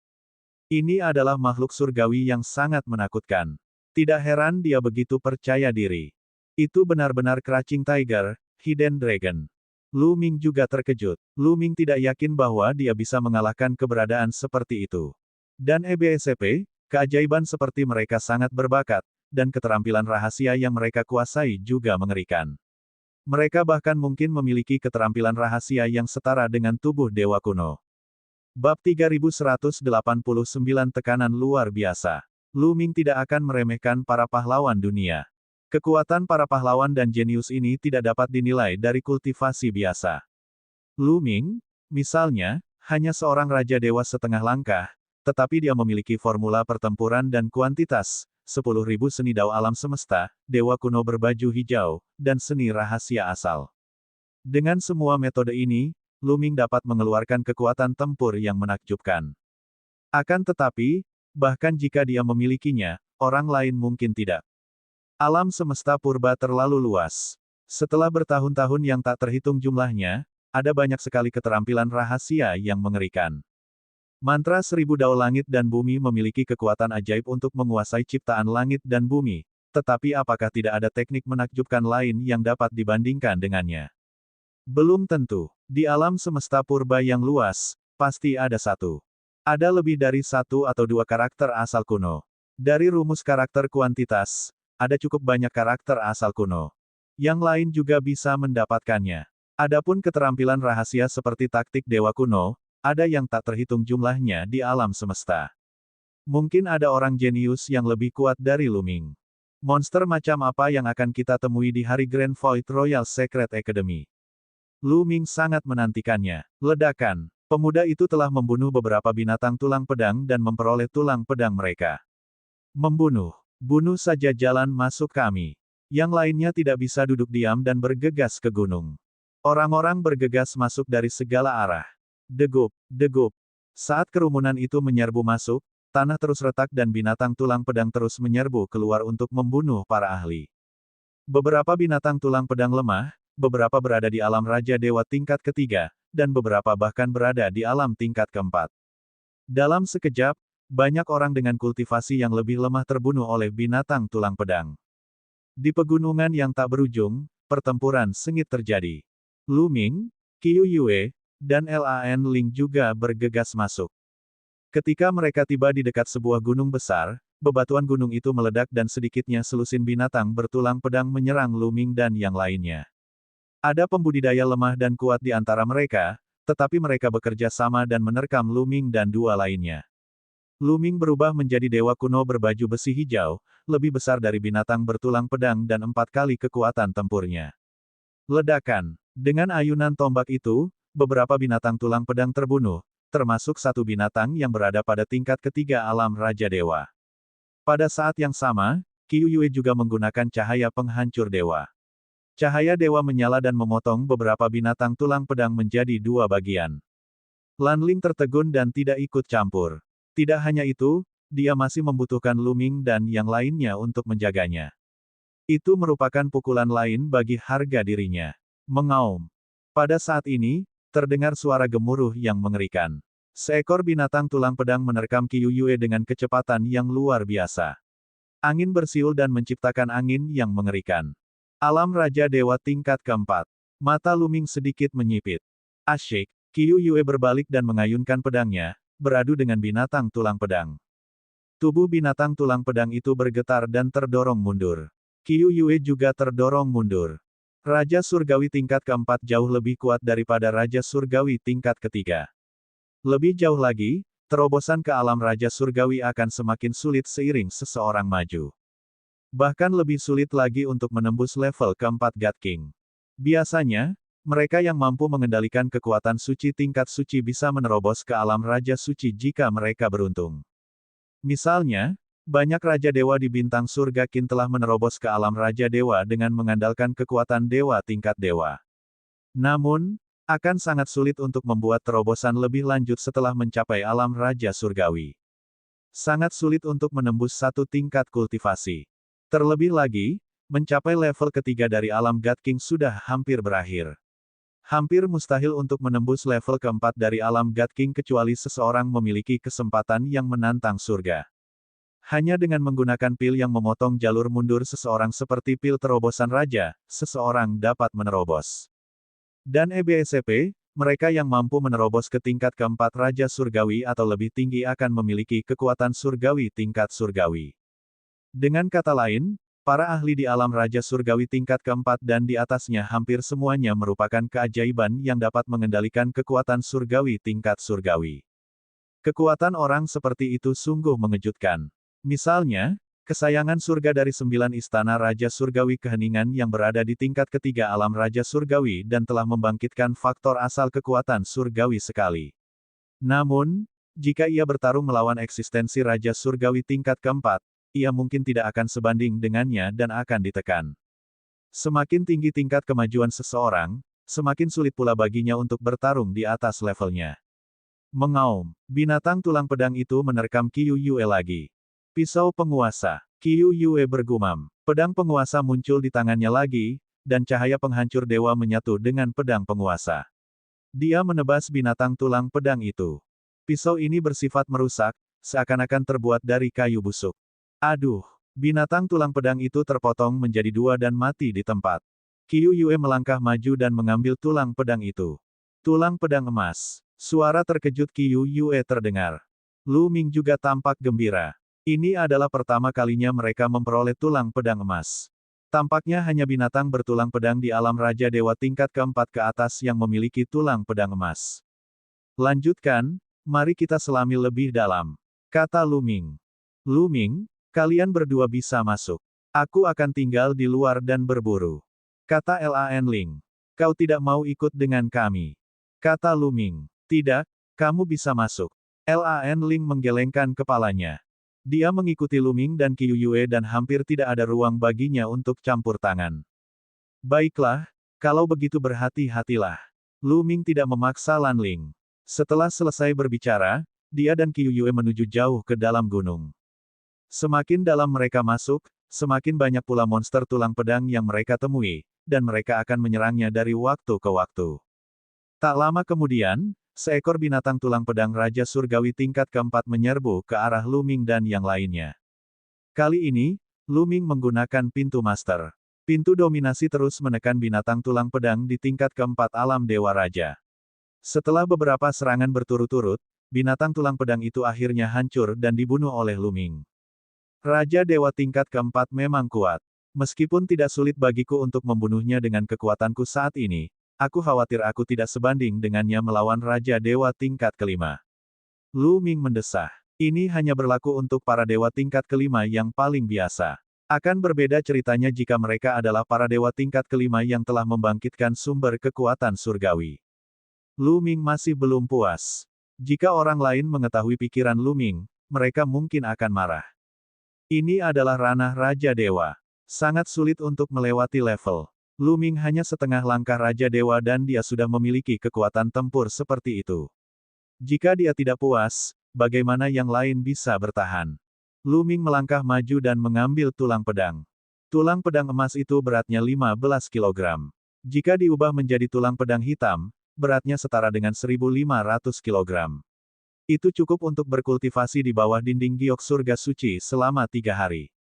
Ini adalah makhluk surgawi yang sangat menakutkan. Tidak heran dia begitu percaya diri. Itu benar-benar Crouching Tiger, Hidden Dragon. Lu Ming juga terkejut. Lu Ming tidak yakin bahwa dia bisa mengalahkan keberadaan seperti itu. Dan EBSCP, keajaiban seperti mereka sangat berbakat, dan keterampilan rahasia yang mereka kuasai juga mengerikan. Mereka bahkan mungkin memiliki keterampilan rahasia yang setara dengan tubuh dewa kuno. Bab 3189 Tekanan luar biasa. Lu Ming tidak akan meremehkan para pahlawan dunia. Kekuatan para pahlawan dan jenius ini tidak dapat dinilai dari kultivasi biasa. Lu Ming, misalnya, hanya seorang raja dewa setengah langkah, tetapi dia memiliki formula pertempuran dan kuantitas, 10.000 seni dao alam semesta, dewa kuno berbaju hijau, dan seni rahasia asal. Dengan semua metode ini, Lu Ming dapat mengeluarkan kekuatan tempur yang menakjubkan. Akan tetapi, bahkan jika dia memilikinya, orang lain mungkin tidak. Alam semesta purba terlalu luas. Setelah bertahun-tahun yang tak terhitung jumlahnya, ada banyak sekali keterampilan rahasia yang mengerikan. Mantra 1000 dao langit dan bumi memiliki kekuatan ajaib untuk menguasai ciptaan langit dan bumi, tetapi apakah tidak ada teknik menakjubkan lain yang dapat dibandingkan dengannya? Belum tentu. Di alam semesta purba yang luas, pasti ada satu. Ada lebih dari 1 atau 2 karakter asal kuno. Dari rumus karakter kuantitas, ada cukup banyak karakter asal kuno. Yang lain juga bisa mendapatkannya. Adapun keterampilan rahasia seperti taktik dewa kuno, ada yang tak terhitung jumlahnya di alam semesta. Mungkin ada orang jenius yang lebih kuat dari Lu Ming. Monster macam apa yang akan kita temui di hari Grand Void Royal Secret Academy? Lu Ming sangat menantikannya. Ledakan. Pemuda itu telah membunuh beberapa binatang tulang pedang dan memperoleh tulang pedang mereka. Membunuh. Bunuh saja jalan masuk kami. Yang lainnya tidak bisa duduk diam dan bergegas ke gunung. Orang-orang bergegas masuk dari segala arah. Degup, degup. Saat kerumunan itu menyerbu masuk, tanah terus retak dan binatang tulang pedang terus menyerbu keluar untuk membunuh para ahli. Beberapa binatang tulang pedang lemah, beberapa berada di alam Raja Dewa tingkat ketiga, dan beberapa bahkan berada di alam tingkat keempat. Dalam sekejap, banyak orang dengan kultivasi yang lebih lemah terbunuh oleh binatang tulang pedang. Di pegunungan yang tak berujung, pertempuran sengit terjadi. Lu Ming, Qiu Yue, dan Lan Ling juga bergegas masuk. Ketika mereka tiba di dekat sebuah gunung besar, bebatuan gunung itu meledak dan sedikitnya selusin binatang bertulang pedang menyerang Lu Ming dan yang lainnya. Ada pembudidaya lemah dan kuat di antara mereka, tetapi mereka bekerja sama dan menerkam Lu Ming dan dua lainnya. Lu Ming berubah menjadi dewa kuno berbaju besi hijau, lebih besar dari binatang bertulang pedang dan 4 kali kekuatan tempurnya. Ledakan. Dengan ayunan tombak itu, beberapa binatang tulang pedang terbunuh, termasuk satu binatang yang berada pada tingkat ketiga alam Raja Dewa. Pada saat yang sama, Qiu Yue juga menggunakan cahaya penghancur dewa. Cahaya dewa menyala dan memotong beberapa binatang tulang pedang menjadi dua bagian. Lan Ling tertegun dan tidak ikut campur. Tidak hanya itu, dia masih membutuhkan Lu Ming dan yang lainnya untuk menjaganya. Itu merupakan pukulan lain bagi harga dirinya. Mengaum. Pada saat ini, terdengar suara gemuruh yang mengerikan. Seekor binatang tulang pedang menerkam Qiu Yue dengan kecepatan yang luar biasa. Angin bersiul dan menciptakan angin yang mengerikan. Alam Raja Dewa tingkat keempat. Mata Lu Ming sedikit menyipit. Asyik, Qiu Yue berbalik dan mengayunkan pedangnya, beradu dengan binatang tulang pedang. Tubuh binatang tulang pedang itu bergetar dan terdorong mundur. Qiu Yue juga terdorong mundur. Raja Surgawi tingkat keempat jauh lebih kuat daripada Raja Surgawi tingkat ketiga. Lebih jauh lagi, terobosan ke alam Raja Surgawi akan semakin sulit seiring seseorang maju. Bahkan lebih sulit lagi untuk menembus level keempat God King. Biasanya, mereka yang mampu mengendalikan kekuatan suci tingkat suci bisa menerobos ke alam Raja Suci jika mereka beruntung. Misalnya, banyak Raja Dewa di bintang surga Qin telah menerobos ke alam Raja Dewa dengan mengandalkan kekuatan Dewa tingkat Dewa. Namun, akan sangat sulit untuk membuat terobosan lebih lanjut setelah mencapai alam Raja Surgawi. Sangat sulit untuk menembus satu tingkat kultivasi. Terlebih lagi, mencapai level ketiga dari alam God King sudah hampir berakhir. Hampir mustahil untuk menembus level keempat dari alam God King kecuali seseorang memiliki kesempatan yang menantang surga. Hanya dengan menggunakan pil yang memotong jalur mundur seseorang seperti pil terobosan raja, seseorang dapat menerobos. Dan EBSCP, mereka yang mampu menerobos ke tingkat keempat Raja Surgawi atau lebih tinggi akan memiliki kekuatan surgawi tingkat surgawi. Dengan kata lain, para ahli di alam Raja Surgawi tingkat keempat dan di atasnya hampir semuanya merupakan keajaiban yang dapat mengendalikan kekuatan surgawi tingkat surgawi. Kekuatan orang seperti itu sungguh mengejutkan. Misalnya, kesayangan surga dari 9 istana Raja Surgawi Keheningan yang berada di tingkat ketiga alam Raja Surgawi dan telah membangkitkan faktor asal kekuatan surgawi sekali. Namun, jika ia bertarung melawan eksistensi Raja Surgawi tingkat keempat, ia mungkin tidak akan sebanding dengannya dan akan ditekan. Semakin tinggi tingkat kemajuan seseorang, semakin sulit pula baginya untuk bertarung di atas levelnya. Mengaum, binatang tulang pedang itu menerkam Qiu Yue lagi. Pisau penguasa, Qiu Yue bergumam. Pedang penguasa muncul di tangannya lagi, dan cahaya penghancur dewa menyatu dengan pedang penguasa. Dia menebas binatang tulang pedang itu. Pisau ini bersifat merusak, seakan-akan terbuat dari kayu busuk. Aduh, binatang tulang pedang itu terpotong menjadi dua dan mati di tempat. Qiu Yue melangkah maju dan mengambil tulang pedang itu. Tulang pedang emas. Suara terkejut Qiu Yue terdengar. Lu Ming juga tampak gembira. Ini adalah pertama kalinya mereka memperoleh tulang pedang emas. Tampaknya hanya binatang bertulang pedang di alam Raja Dewa tingkat keempat ke atas yang memiliki tulang pedang emas. Lanjutkan, mari kita selami lebih dalam, kata Lu Ming. Lu Ming, kalian berdua bisa masuk. Aku akan tinggal di luar dan berburu. Kata Lan Ling. Kau tidak mau ikut dengan kami. Kata Lu Ming. Tidak, kamu bisa masuk. Lan Ling menggelengkan kepalanya. Dia mengikuti Lu Ming dan Qiu Yue dan hampir tidak ada ruang baginya untuk campur tangan. Baiklah, kalau begitu berhati-hatilah. Lu Ming tidak memaksa Lan Ling. Setelah selesai berbicara, dia dan Qiu Yue menuju jauh ke dalam gunung. Semakin dalam mereka masuk, semakin banyak pula monster tulang pedang yang mereka temui, dan mereka akan menyerangnya dari waktu ke waktu. Tak lama kemudian, seekor binatang tulang pedang Raja Surgawi tingkat keempat menyerbu ke arah Lu Ming dan yang lainnya. Kali ini, Lu Ming menggunakan pintu master. Pintu dominasi terus menekan binatang tulang pedang di tingkat keempat alam Dewa Raja. Setelah beberapa serangan berturut-turut, binatang tulang pedang itu akhirnya hancur dan dibunuh oleh Lu Ming. Raja Dewa tingkat keempat memang kuat. Meskipun tidak sulit bagiku untuk membunuhnya dengan kekuatanku saat ini, aku khawatir aku tidak sebanding dengannya melawan Raja Dewa tingkat kelima. Lu Ming mendesah. Ini hanya berlaku untuk para dewa tingkat kelima yang paling biasa. Akan berbeda ceritanya jika mereka adalah para dewa tingkat kelima yang telah membangkitkan sumber kekuatan surgawi. Lu Ming masih belum puas. Jika orang lain mengetahui pikiran Lu Ming, mereka mungkin akan marah. Ini adalah ranah Raja Dewa. Sangat sulit untuk melewati level. Lu Ming hanya setengah langkah Raja Dewa dan dia sudah memiliki kekuatan tempur seperti itu. Jika dia tidak puas, bagaimana yang lain bisa bertahan? Lu Ming melangkah maju dan mengambil tulang pedang. Tulang pedang emas itu beratnya 15 kg. Jika diubah menjadi tulang pedang hitam, beratnya setara dengan 1.500 kg. Itu cukup untuk berkultivasi di bawah dinding giok surga suci selama 3 hari.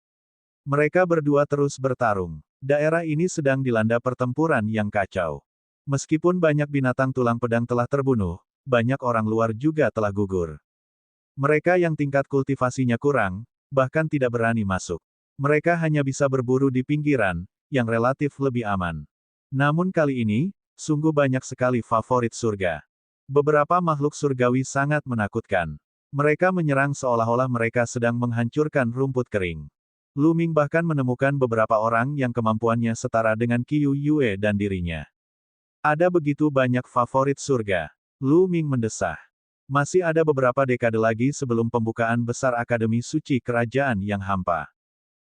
Mereka berdua terus bertarung. Daerah ini sedang dilanda pertempuran yang kacau. Meskipun banyak binatang tulang pedang telah terbunuh, banyak orang luar juga telah gugur. Mereka yang tingkat kultivasinya kurang, bahkan tidak berani masuk. Mereka hanya bisa berburu di pinggiran, yang relatif lebih aman. Namun kali ini, sungguh banyak sekali favorit surga. Beberapa makhluk surgawi sangat menakutkan. Mereka menyerang seolah-olah mereka sedang menghancurkan rumput kering. Lu Ming bahkan menemukan beberapa orang yang kemampuannya setara dengan Qiu Yue dan dirinya. Ada begitu banyak favorit surga. Lu Ming mendesah. Masih ada beberapa dekade lagi sebelum pembukaan besar Akademi Suci Kerajaan yang hampa.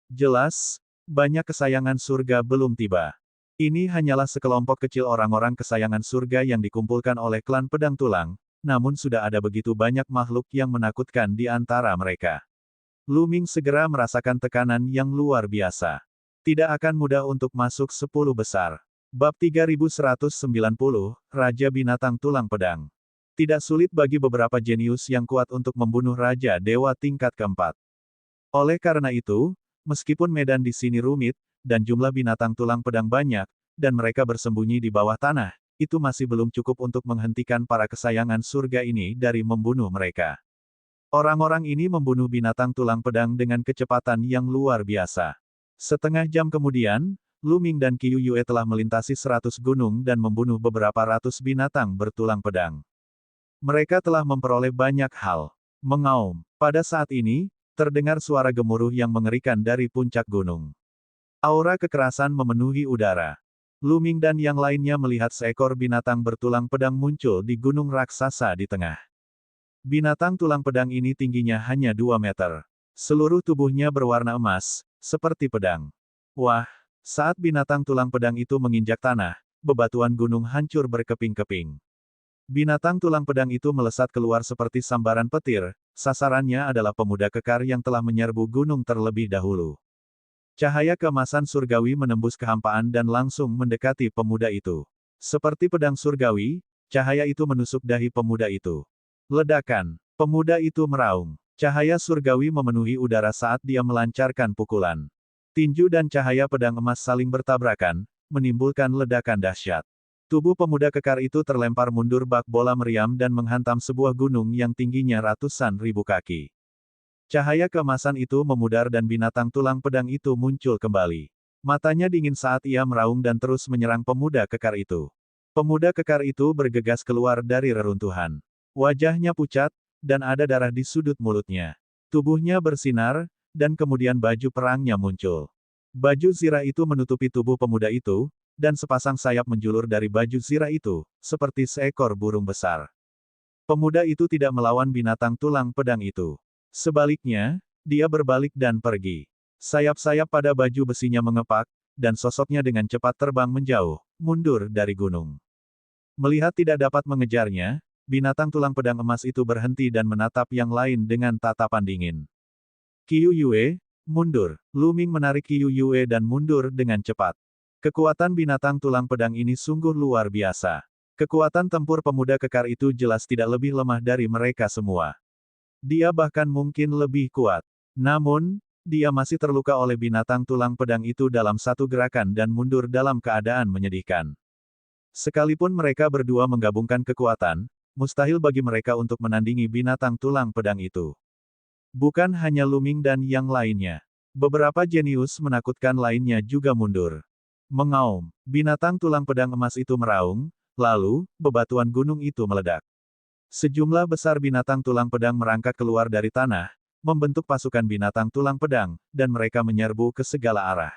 Jelas, banyak kesayangan surga belum tiba. Ini hanyalah sekelompok kecil orang-orang kesayangan surga yang dikumpulkan oleh klan pedang tulang, namun sudah ada begitu banyak makhluk yang menakutkan di antara mereka. Lu Ming segera merasakan tekanan yang luar biasa. Tidak akan mudah untuk masuk 10 besar. Bab 3190, Raja Binatang Tulang Pedang. Tidak sulit bagi beberapa jenius yang kuat untuk membunuh Raja Dewa tingkat keempat. Oleh karena itu, meskipun medan di sini rumit, dan jumlah binatang tulang pedang banyak, dan mereka bersembunyi di bawah tanah, itu masih belum cukup untuk menghentikan para kesayangan surga ini dari membunuh mereka. Orang-orang ini membunuh binatang tulang pedang dengan kecepatan yang luar biasa. Setengah jam kemudian, Lu Ming dan Qiu Yue telah melintasi 100 gunung dan membunuh beberapa ratus binatang bertulang pedang. Mereka telah memperoleh banyak hal. Mengaum. Pada saat ini, terdengar suara gemuruh yang mengerikan dari puncak gunung. Aura kekerasan memenuhi udara. Lu Ming dan yang lainnya melihat seekor binatang bertulang pedang muncul di gunung raksasa di tengah. Binatang tulang pedang ini tingginya hanya 2 meter. Seluruh tubuhnya berwarna emas, seperti pedang. Wah, saat binatang tulang pedang itu menginjak tanah, bebatuan gunung hancur berkeping-keping. Binatang tulang pedang itu melesat keluar seperti sambaran petir, sasarannya adalah pemuda kekar yang telah menyerbu gunung terlebih dahulu. Cahaya keemasan surgawi menembus kehampaan dan langsung mendekati pemuda itu. Seperti pedang surgawi, cahaya itu menusuk dahi pemuda itu. Ledakan. Pemuda itu meraung. Cahaya surgawi memenuhi udara saat dia melancarkan pukulan. Tinju dan cahaya pedang emas saling bertabrakan, menimbulkan ledakan dahsyat. Tubuh pemuda kekar itu terlempar mundur bak bola meriam dan menghantam sebuah gunung yang tingginya ratusan ribu kaki. Cahaya keemasan itu memudar dan binatang tulang pedang itu muncul kembali. Matanya dingin saat ia meraung dan terus menyerang pemuda kekar itu. Pemuda kekar itu bergegas keluar dari reruntuhan. Wajahnya pucat, dan ada darah di sudut mulutnya. Tubuhnya bersinar, dan kemudian baju perangnya muncul. Baju zirah itu menutupi tubuh pemuda itu, dan sepasang sayap menjulur dari baju zirah itu, seperti seekor burung besar. Pemuda itu tidak melawan binatang tulang pedang itu. Sebaliknya, dia berbalik dan pergi. Sayap-sayap pada baju besinya mengepak, dan sosoknya dengan cepat terbang menjauh, mundur dari gunung. Melihat tidak dapat mengejarnya, binatang tulang pedang emas itu berhenti dan menatap yang lain dengan tatapan dingin. Qiu Yue, mundur. Lu Ming menarik Qiu Yue dan mundur dengan cepat. Kekuatan binatang tulang pedang ini sungguh luar biasa. Kekuatan tempur pemuda kekar itu jelas tidak lebih lemah dari mereka semua. Dia bahkan mungkin lebih kuat. Namun, dia masih terluka oleh binatang tulang pedang itu dalam satu gerakan dan mundur dalam keadaan menyedihkan. Sekalipun mereka berdua menggabungkan kekuatan, mustahil bagi mereka untuk menandingi binatang tulang pedang itu. Bukan hanya Lu Ming dan yang lainnya. Beberapa jenius menakutkan lainnya juga mundur. Mengaum, binatang tulang pedang emas itu meraung, lalu, bebatuan gunung itu meledak. Sejumlah besar binatang tulang pedang merangkak keluar dari tanah, membentuk pasukan binatang tulang pedang, dan mereka menyerbu ke segala arah.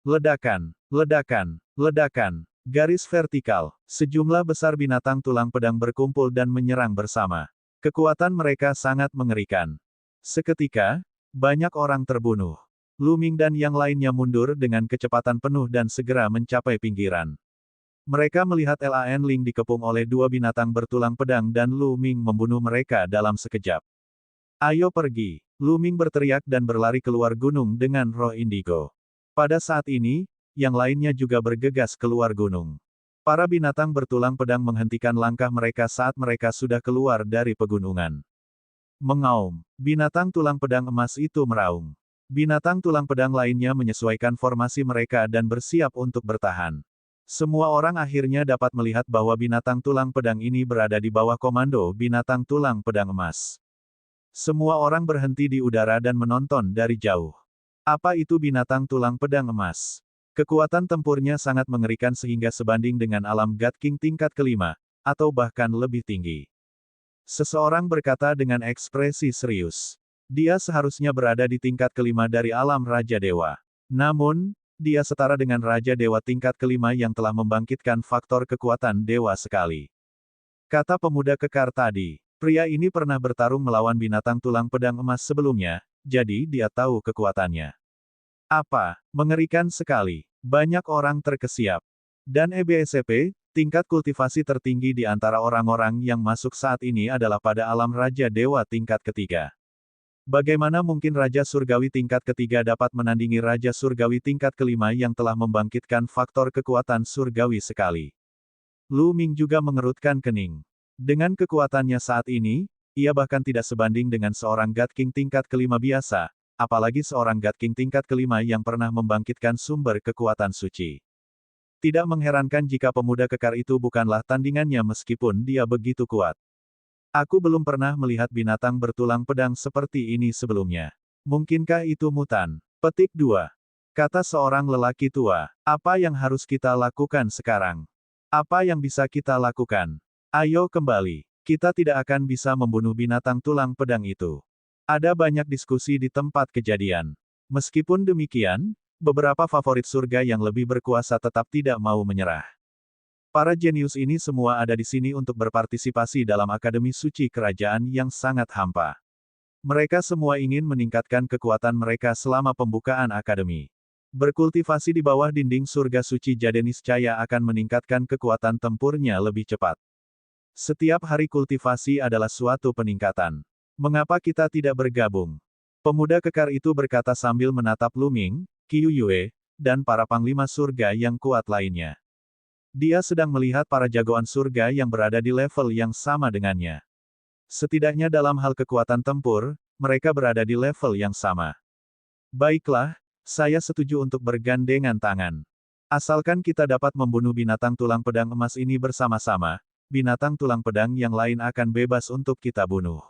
Ledakan, ledakan, ledakan, garis vertikal, sejumlah besar binatang tulang pedang berkumpul dan menyerang bersama. Kekuatan mereka sangat mengerikan. Seketika, banyak orang terbunuh. Lu Ming dan yang lainnya mundur dengan kecepatan penuh dan segera mencapai pinggiran. Mereka melihat Lan Ling dikepung oleh dua binatang bertulang pedang dan Lu Ming membunuh mereka dalam sekejap. Ayo pergi, Lu Ming berteriak dan berlari keluar gunung dengan roh indigo. Pada saat ini, yang lainnya juga bergegas keluar gunung. Para binatang bertulang pedang menghentikan langkah mereka saat mereka sudah keluar dari pegunungan. Mengaum, binatang tulang pedang emas itu meraung. Binatang tulang pedang lainnya menyesuaikan formasi mereka dan bersiap untuk bertahan. Semua orang akhirnya dapat melihat bahwa binatang tulang pedang ini berada di bawah komando binatang tulang pedang emas. Semua orang berhenti di udara dan menonton dari jauh. Apa itu binatang tulang pedang emas? Kekuatan tempurnya sangat mengerikan sehingga sebanding dengan alam God King tingkat kelima, atau bahkan lebih tinggi. Seseorang berkata dengan ekspresi serius. Dia seharusnya berada di tingkat kelima dari alam Raja Dewa. Namun, dia setara dengan Raja Dewa tingkat kelima yang telah membangkitkan faktor kekuatan dewa sekali. Kata pemuda kekar tadi, pria ini pernah bertarung melawan binatang tulang pedang emas sebelumnya, jadi dia tahu kekuatannya. Apa? Mengerikan sekali. Banyak orang terkesiap. Dan EBSCP, tingkat kultivasi tertinggi di antara orang-orang yang masuk saat ini adalah pada alam Raja Dewa tingkat ketiga. Bagaimana mungkin Raja Surgawi tingkat ketiga dapat menandingi Raja Surgawi tingkat kelima yang telah membangkitkan faktor kekuatan surgawi sekali? Lu Ming juga mengerutkan kening. Dengan kekuatannya saat ini, ia bahkan tidak sebanding dengan seorang God King tingkat kelima biasa, apalagi seorang God King tingkat kelima yang pernah membangkitkan sumber kekuatan suci. Tidak mengherankan jika pemuda kekar itu bukanlah tandingannya meskipun dia begitu kuat. Aku belum pernah melihat binatang bertulang pedang seperti ini sebelumnya. Mungkinkah itu mutan? Petik 2. Kata seorang lelaki tua. Apa yang harus kita lakukan sekarang? Apa yang bisa kita lakukan? Ayo kembali. Kita tidak akan bisa membunuh binatang tulang pedang itu. Ada banyak diskusi di tempat kejadian. Meskipun demikian, beberapa favorit surga yang lebih berkuasa tetap tidak mau menyerah. Para jenius ini semua ada di sini untuk berpartisipasi dalam Akademi Suci Kerajaan yang sangat hampa. Mereka semua ingin meningkatkan kekuatan mereka selama pembukaan Akademi. Berkultivasi di bawah dinding surga suci Jade niscaya akan meningkatkan kekuatan tempurnya lebih cepat. Setiap hari kultivasi adalah suatu peningkatan. Mengapa kita tidak bergabung? Pemuda kekar itu berkata sambil menatap Lu Ming, Qiu Yue, dan para panglima surga yang kuat lainnya. Dia sedang melihat para jagoan surga yang berada di level yang sama dengannya. Setidaknya dalam hal kekuatan tempur, mereka berada di level yang sama. Baiklah, saya setuju untuk bergandengan tangan. Asalkan kita dapat membunuh binatang tulang pedang emas ini bersama-sama, binatang tulang pedang yang lain akan bebas untuk kita bunuh.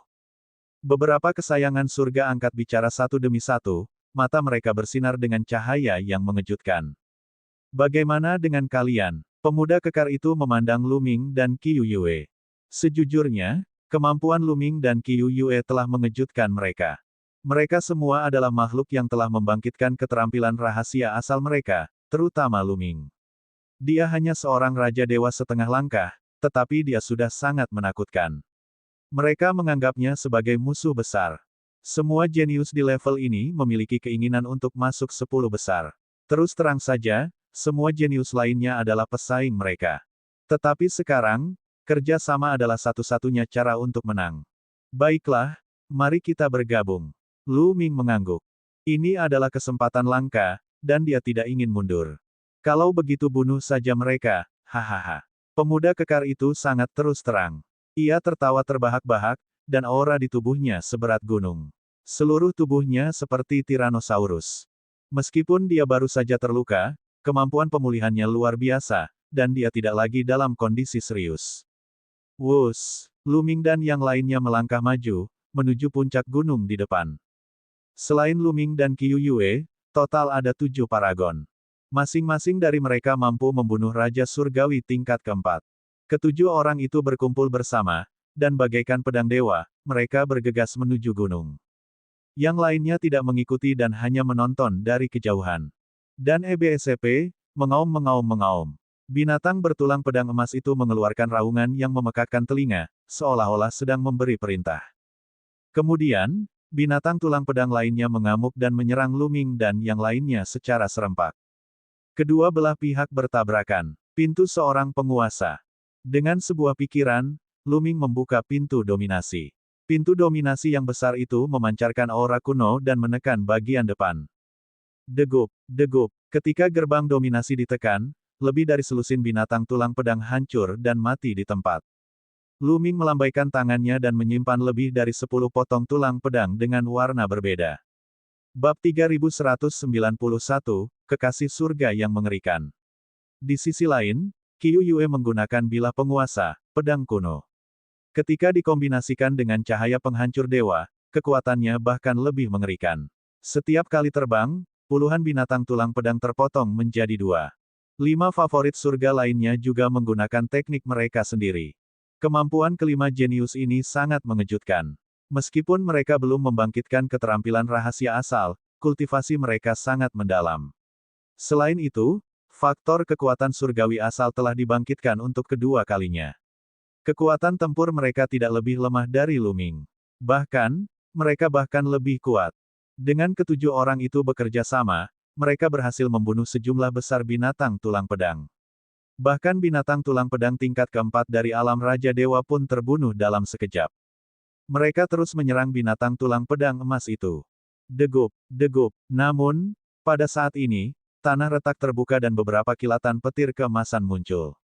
Beberapa kesayangan surga angkat bicara satu demi satu, mata mereka bersinar dengan cahaya yang mengejutkan. Bagaimana dengan kalian? Pemuda kekar itu memandang Lu Ming dan Qiu Yue. Sejujurnya, kemampuan Lu Ming dan Qiu Yue telah mengejutkan mereka. Mereka semua adalah makhluk yang telah membangkitkan keterampilan rahasia asal mereka, terutama Lu Ming. Dia hanya seorang Raja Dewa setengah langkah, tetapi dia sudah sangat menakutkan. Mereka menganggapnya sebagai musuh besar. Semua jenius di level ini memiliki keinginan untuk masuk 10 besar. Terus terang saja, semua jenius lainnya adalah pesaing mereka. Tetapi sekarang, Kerja sama adalah satu-satunya cara untuk menang. Baiklah, mari kita bergabung. Lu Ming mengangguk. Ini adalah kesempatan langka, dan dia tidak ingin mundur. Kalau begitu bunuh saja mereka, hahaha. Pemuda kekar itu sangat terus terang. Ia tertawa terbahak-bahak, dan aura di tubuhnya seberat gunung. Seluruh tubuhnya seperti Tyrannosaurus. Meskipun dia baru saja terluka, kemampuan pemulihannya luar biasa, dan dia tidak lagi dalam kondisi serius. Wus, Lu Ming dan yang lainnya melangkah maju, menuju puncak gunung di depan. Selain Lu Ming dan Qiu Yue, total ada 7 paragon. Masing-masing dari mereka mampu membunuh Raja Surgawi tingkat keempat. Ketujuh orang itu berkumpul bersama, dan bagaikan pedang dewa, mereka bergegas menuju gunung. Yang lainnya tidak mengikuti dan hanya menonton dari kejauhan. Dan EBSCP, mengaum-mengaum-mengaum. Binatang bertulang pedang emas itu mengeluarkan raungan yang memekakkan telinga, seolah-olah sedang memberi perintah. Kemudian, binatang tulang pedang lainnya mengamuk dan menyerang Lu Ming dan yang lainnya secara serempak. Kedua belah pihak bertabrakan. Pintu seorang penguasa. Dengan sebuah pikiran, Lu Ming membuka pintu dominasi. Pintu dominasi yang besar itu memancarkan aura kuno dan menekan bagian depan. Degup, degup. Ketika gerbang dominasi ditekan, lebih dari selusin binatang tulang pedang hancur dan mati di tempat. Lu Ming melambaikan tangannya dan menyimpan lebih dari 10 potong tulang pedang dengan warna berbeda. Bab 3191, Kekasih Surga yang Mengerikan. Di sisi lain, Qiu Yue menggunakan bilah penguasa, pedang kuno. Ketika dikombinasikan dengan cahaya penghancur dewa, kekuatannya bahkan lebih mengerikan. Setiap kali terbang, puluhan binatang tulang pedang terpotong menjadi 2. 5 favorit surga lainnya juga menggunakan teknik mereka sendiri. Kemampuan kelima jenius ini sangat mengejutkan. Meskipun mereka belum membangkitkan keterampilan rahasia asal, kultivasi mereka sangat mendalam. Selain itu, faktor kekuatan surgawi asal telah dibangkitkan untuk kedua kalinya. Kekuatan tempur mereka tidak lebih lemah dari Lu Ming. Bahkan, mereka bahkan lebih kuat. Dengan ketujuh orang itu bekerja sama, mereka berhasil membunuh sejumlah besar binatang tulang pedang. Bahkan binatang tulang pedang tingkat keempat dari alam Raja Dewa pun terbunuh dalam sekejap. Mereka terus menyerang binatang tulang pedang emas itu. Degup, degup. Namun, pada saat ini, tanah retak terbuka dan beberapa kilatan petir keemasan muncul.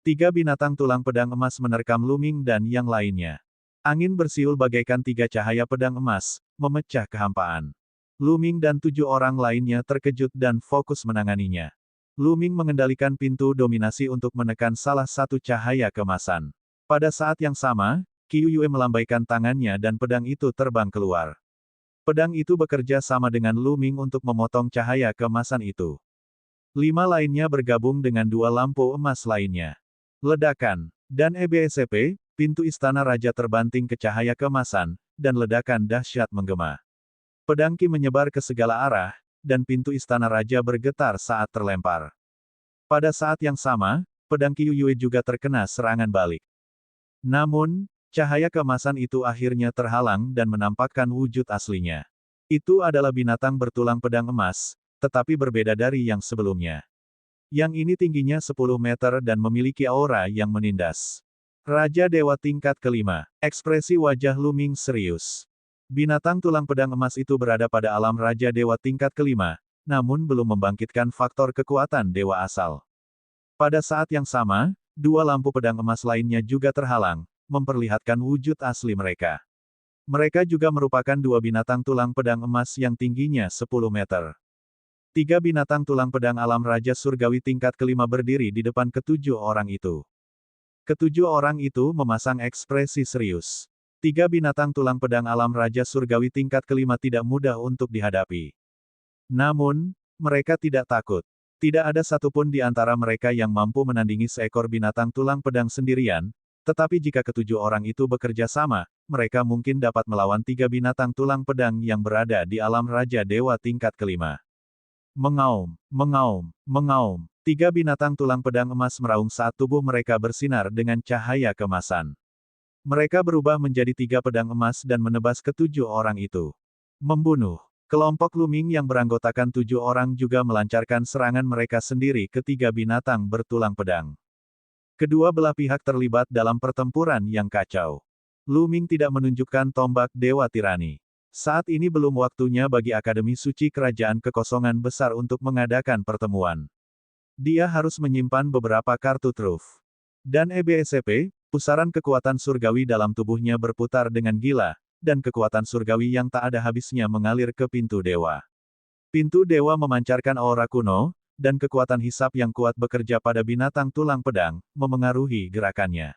3 binatang tulang pedang emas menerkam Lu Ming dan yang lainnya. Angin bersiul bagaikan 3 cahaya pedang emas, memecah kehampaan. Lu Ming dan 7 orang lainnya terkejut dan fokus menanganinya. Lu Ming mengendalikan pintu dominasi untuk menekan salah satu cahaya kemasan. Pada saat yang sama, Qiu Yue melambaikan tangannya dan pedang itu terbang keluar. Pedang itu bekerja sama dengan Lu Ming untuk memotong cahaya kemasan itu. 5 lainnya bergabung dengan 2 lampu emas lainnya. Ledakan. Dan EBSCP, pintu istana raja terbanting ke cahaya kemasan, dan ledakan dahsyat menggema. Pedang Qi menyebar ke segala arah, dan pintu istana raja bergetar saat terlempar. Pada saat yang sama, pedang Qiu Yue juga terkena serangan balik. Namun, cahaya keemasan itu akhirnya terhalang dan menampakkan wujud aslinya. Itu adalah binatang bertulang pedang emas, tetapi berbeda dari yang sebelumnya. Yang ini tingginya 10 meter dan memiliki aura yang menindas. Raja Dewa tingkat kelima. Ekspresi wajah Lu Ming serius. Binatang tulang pedang emas itu berada pada alam Raja Dewa tingkat kelima, namun belum membangkitkan faktor kekuatan dewa asal. Pada saat yang sama, 2 lampu pedang emas lainnya juga terhalang, memperlihatkan wujud asli mereka. Mereka juga merupakan 2 binatang tulang pedang emas yang tingginya 10 meter. 3 binatang tulang pedang alam Raja Surgawi tingkat kelima berdiri di depan ketujuh orang itu. Ketujuh orang itu memasang ekspresi serius. 3 binatang tulang pedang alam Raja Surgawi tingkat kelima tidak mudah untuk dihadapi. Namun, mereka tidak takut. Tidak ada satupun di antara mereka yang mampu menandingi seekor binatang tulang pedang sendirian, tetapi jika ketujuh orang itu bekerja sama, mereka mungkin dapat melawan 3 binatang tulang pedang yang berada di alam Raja Dewa tingkat kelima. Mengaum, mengaum, mengaum. 3 binatang tulang pedang emas meraung saat tubuh mereka bersinar dengan cahaya kemasan. Mereka berubah menjadi 3 pedang emas dan menebas ketujuh orang itu. Membunuh. Kelompok Lu Ming yang beranggotakan 7 orang juga melancarkan serangan mereka sendiri ke 3 binatang bertulang pedang. Kedua belah pihak terlibat dalam pertempuran yang kacau. Lu Ming tidak menunjukkan tombak Dewa Tirani. Saat ini belum waktunya bagi Akademi Suci Kerajaan Kekosongan Besar untuk mengadakan pertemuan. Dia harus menyimpan beberapa kartu truf. Dan EBSCP, pusaran kekuatan surgawi dalam tubuhnya berputar dengan gila, dan kekuatan surgawi yang tak ada habisnya mengalir ke pintu dewa. Pintu dewa memancarkan aura kuno, dan kekuatan hisap yang kuat bekerja pada binatang tulang pedang, memengaruhi gerakannya.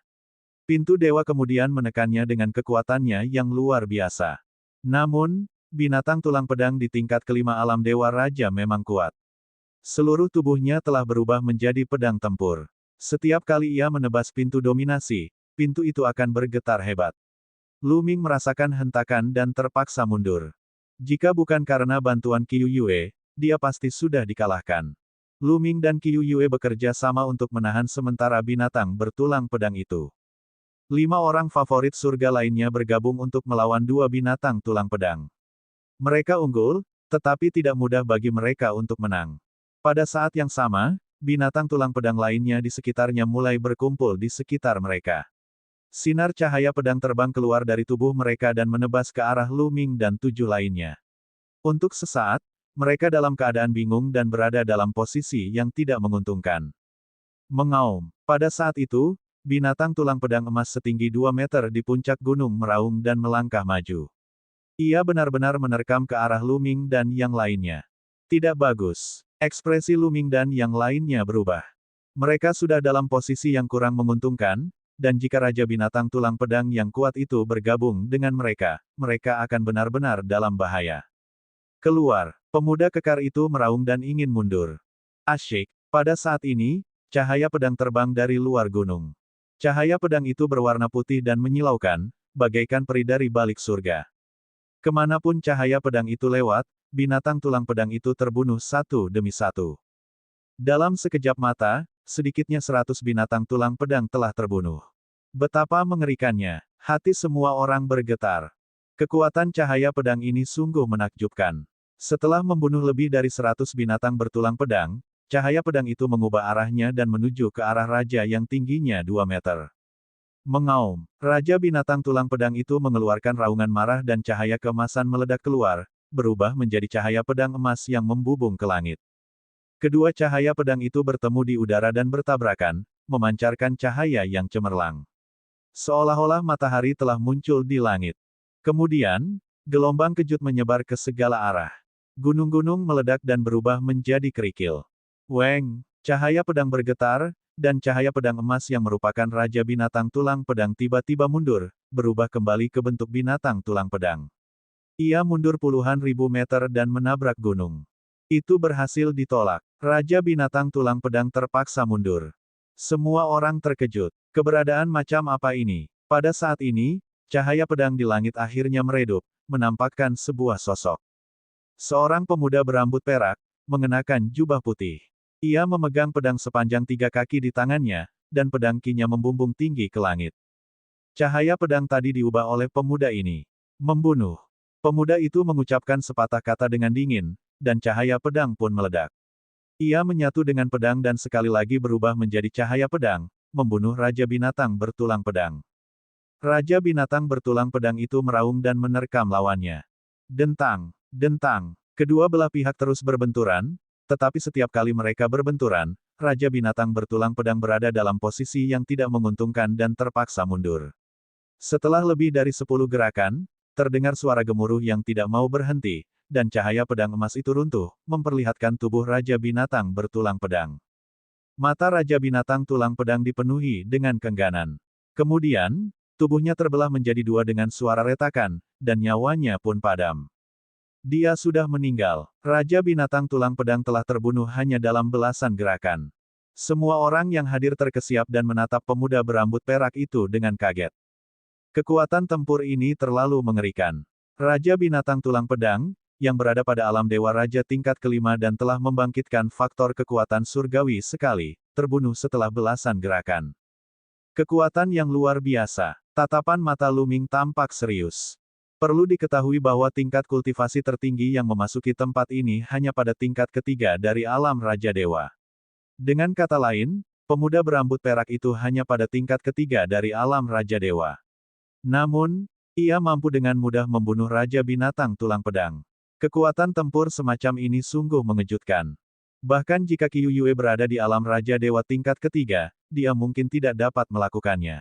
Pintu dewa kemudian menekannya dengan kekuatannya yang luar biasa. Namun, binatang tulang pedang di tingkat kelima alam dewa raja memang kuat. Seluruh tubuhnya telah berubah menjadi pedang tempur. Setiap kali ia menebas pintu dominasi, pintu itu akan bergetar hebat. Lu Ming merasakan hentakan dan terpaksa mundur. Jika bukan karena bantuan Qiu Yue, dia pasti sudah dikalahkan. Lu Ming dan Qiu Yue bekerja sama untuk menahan sementara binatang bertulang pedang itu. 5 orang favorit surga lainnya bergabung untuk melawan 2 binatang tulang pedang. Mereka unggul, tetapi tidak mudah bagi mereka untuk menang. Pada saat yang sama, binatang tulang pedang lainnya di sekitarnya mulai berkumpul di sekitar mereka. Sinar cahaya pedang terbang keluar dari tubuh mereka dan menebas ke arah Lu Ming dan 7 lainnya. Untuk sesaat, mereka dalam keadaan bingung dan berada dalam posisi yang tidak menguntungkan. Mengaum. Pada saat itu, binatang tulang pedang emas setinggi 2 meter di puncak gunung meraung dan melangkah maju. Ia benar-benar menerkam ke arah Lu Ming dan yang lainnya. Tidak bagus. Ekspresi Lu Ming dan yang lainnya berubah. Mereka sudah dalam posisi yang kurang menguntungkan, dan jika Raja Binatang Tulang Pedang yang kuat itu bergabung dengan mereka, mereka akan benar-benar dalam bahaya. Keluar, pemuda kekar itu meraung dan ingin mundur. Asyik, pada saat ini, cahaya pedang terbang dari luar gunung. Cahaya pedang itu berwarna putih dan menyilaukan, bagaikan peri dari balik surga. Kemanapun cahaya pedang itu lewat, binatang tulang pedang itu terbunuh satu demi satu. Dalam sekejap mata, sedikitnya 100 binatang tulang pedang telah terbunuh. Betapa mengerikannya, hati semua orang bergetar. Kekuatan cahaya pedang ini sungguh menakjubkan. Setelah membunuh lebih dari 100 binatang bertulang pedang, cahaya pedang itu mengubah arahnya dan menuju ke arah raja yang tingginya 2 meter. Mengaum, Raja Binatang Tulang Pedang itu mengeluarkan raungan marah dan cahaya keemasan meledak keluar, berubah menjadi cahaya pedang emas yang membubung ke langit. Kedua cahaya pedang itu bertemu di udara dan bertabrakan, memancarkan cahaya yang cemerlang. Seolah-olah matahari telah muncul di langit. Kemudian, gelombang kejut menyebar ke segala arah. Gunung-gunung meledak dan berubah menjadi kerikil. Weng, cahaya pedang bergetar, dan cahaya pedang emas yang merupakan Raja Binatang Tulang Pedang tiba-tiba mundur, berubah kembali ke bentuk binatang tulang pedang. Ia mundur puluhan ribu meter dan menabrak gunung. Itu berhasil ditolak. Raja Binatang Tulang Pedang terpaksa mundur. Semua orang terkejut. Keberadaan macam apa ini? Pada saat ini, cahaya pedang di langit akhirnya meredup, menampakkan sebuah sosok. Seorang pemuda berambut perak, mengenakan jubah putih. Ia memegang pedang sepanjang 3 kaki di tangannya, dan pedang kinya membumbung tinggi ke langit. Cahaya pedang tadi diubah oleh pemuda ini. Membunuh. Pemuda itu mengucapkan sepatah kata dengan dingin, dan cahaya pedang pun meledak. Ia menyatu dengan pedang dan sekali lagi berubah menjadi cahaya pedang, membunuh Raja Binatang Bertulang Pedang. Raja Binatang Bertulang Pedang itu meraung dan menerkam lawannya. Dentang, dentang. Kedua belah pihak terus berbenturan, tetapi setiap kali mereka berbenturan, Raja Binatang Bertulang Pedang berada dalam posisi yang tidak menguntungkan dan terpaksa mundur. Setelah lebih dari 10 gerakan, terdengar suara gemuruh yang tidak mau berhenti, dan cahaya pedang emas itu runtuh, memperlihatkan tubuh Raja Binatang Bertulang Pedang. Mata Raja Binatang Tulang Pedang dipenuhi dengan kengganan. Kemudian, tubuhnya terbelah menjadi 2 dengan suara retakan, dan nyawanya pun padam. Dia sudah meninggal. Raja Binatang Tulang Pedang telah terbunuh hanya dalam belasan gerakan. Semua orang yang hadir terkesiap dan menatap pemuda berambut perak itu dengan kaget. Kekuatan tempur ini terlalu mengerikan. Raja Binatang Tulang Pedang, yang berada pada alam Dewa Raja tingkat kelima dan telah membangkitkan faktor kekuatan surgawi sekali, terbunuh setelah belasan gerakan. Kekuatan yang luar biasa. Tatapan mata Lu Ming tampak serius. Perlu diketahui bahwa tingkat kultivasi tertinggi yang memasuki tempat ini hanya pada tingkat ketiga dari alam Raja Dewa. Dengan kata lain, Pemuda berambut perak itu hanya pada tingkat ketiga dari alam Raja Dewa. Namun, ia mampu dengan mudah membunuh Raja Binatang Tulang Pedang. Kekuatan tempur semacam ini sungguh mengejutkan. Bahkan jika Qiu Yue berada di alam Raja Dewa tingkat ketiga, dia mungkin tidak dapat melakukannya.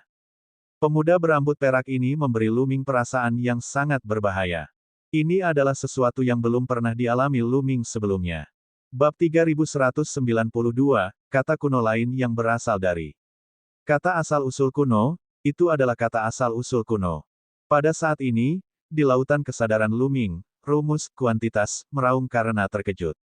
Pemuda berambut perak ini memberi Lu Ming perasaan yang sangat berbahaya. Ini adalah sesuatu yang belum pernah dialami Lu Ming sebelumnya. Bab 3192, kata kuno lain yang berasal dari. Kata asal-usul kuno, itu adalah kata asal-usul kuno. Pada saat ini, di lautan kesadaran Lu Ming, rumus kuantitas meraung karena terkejut.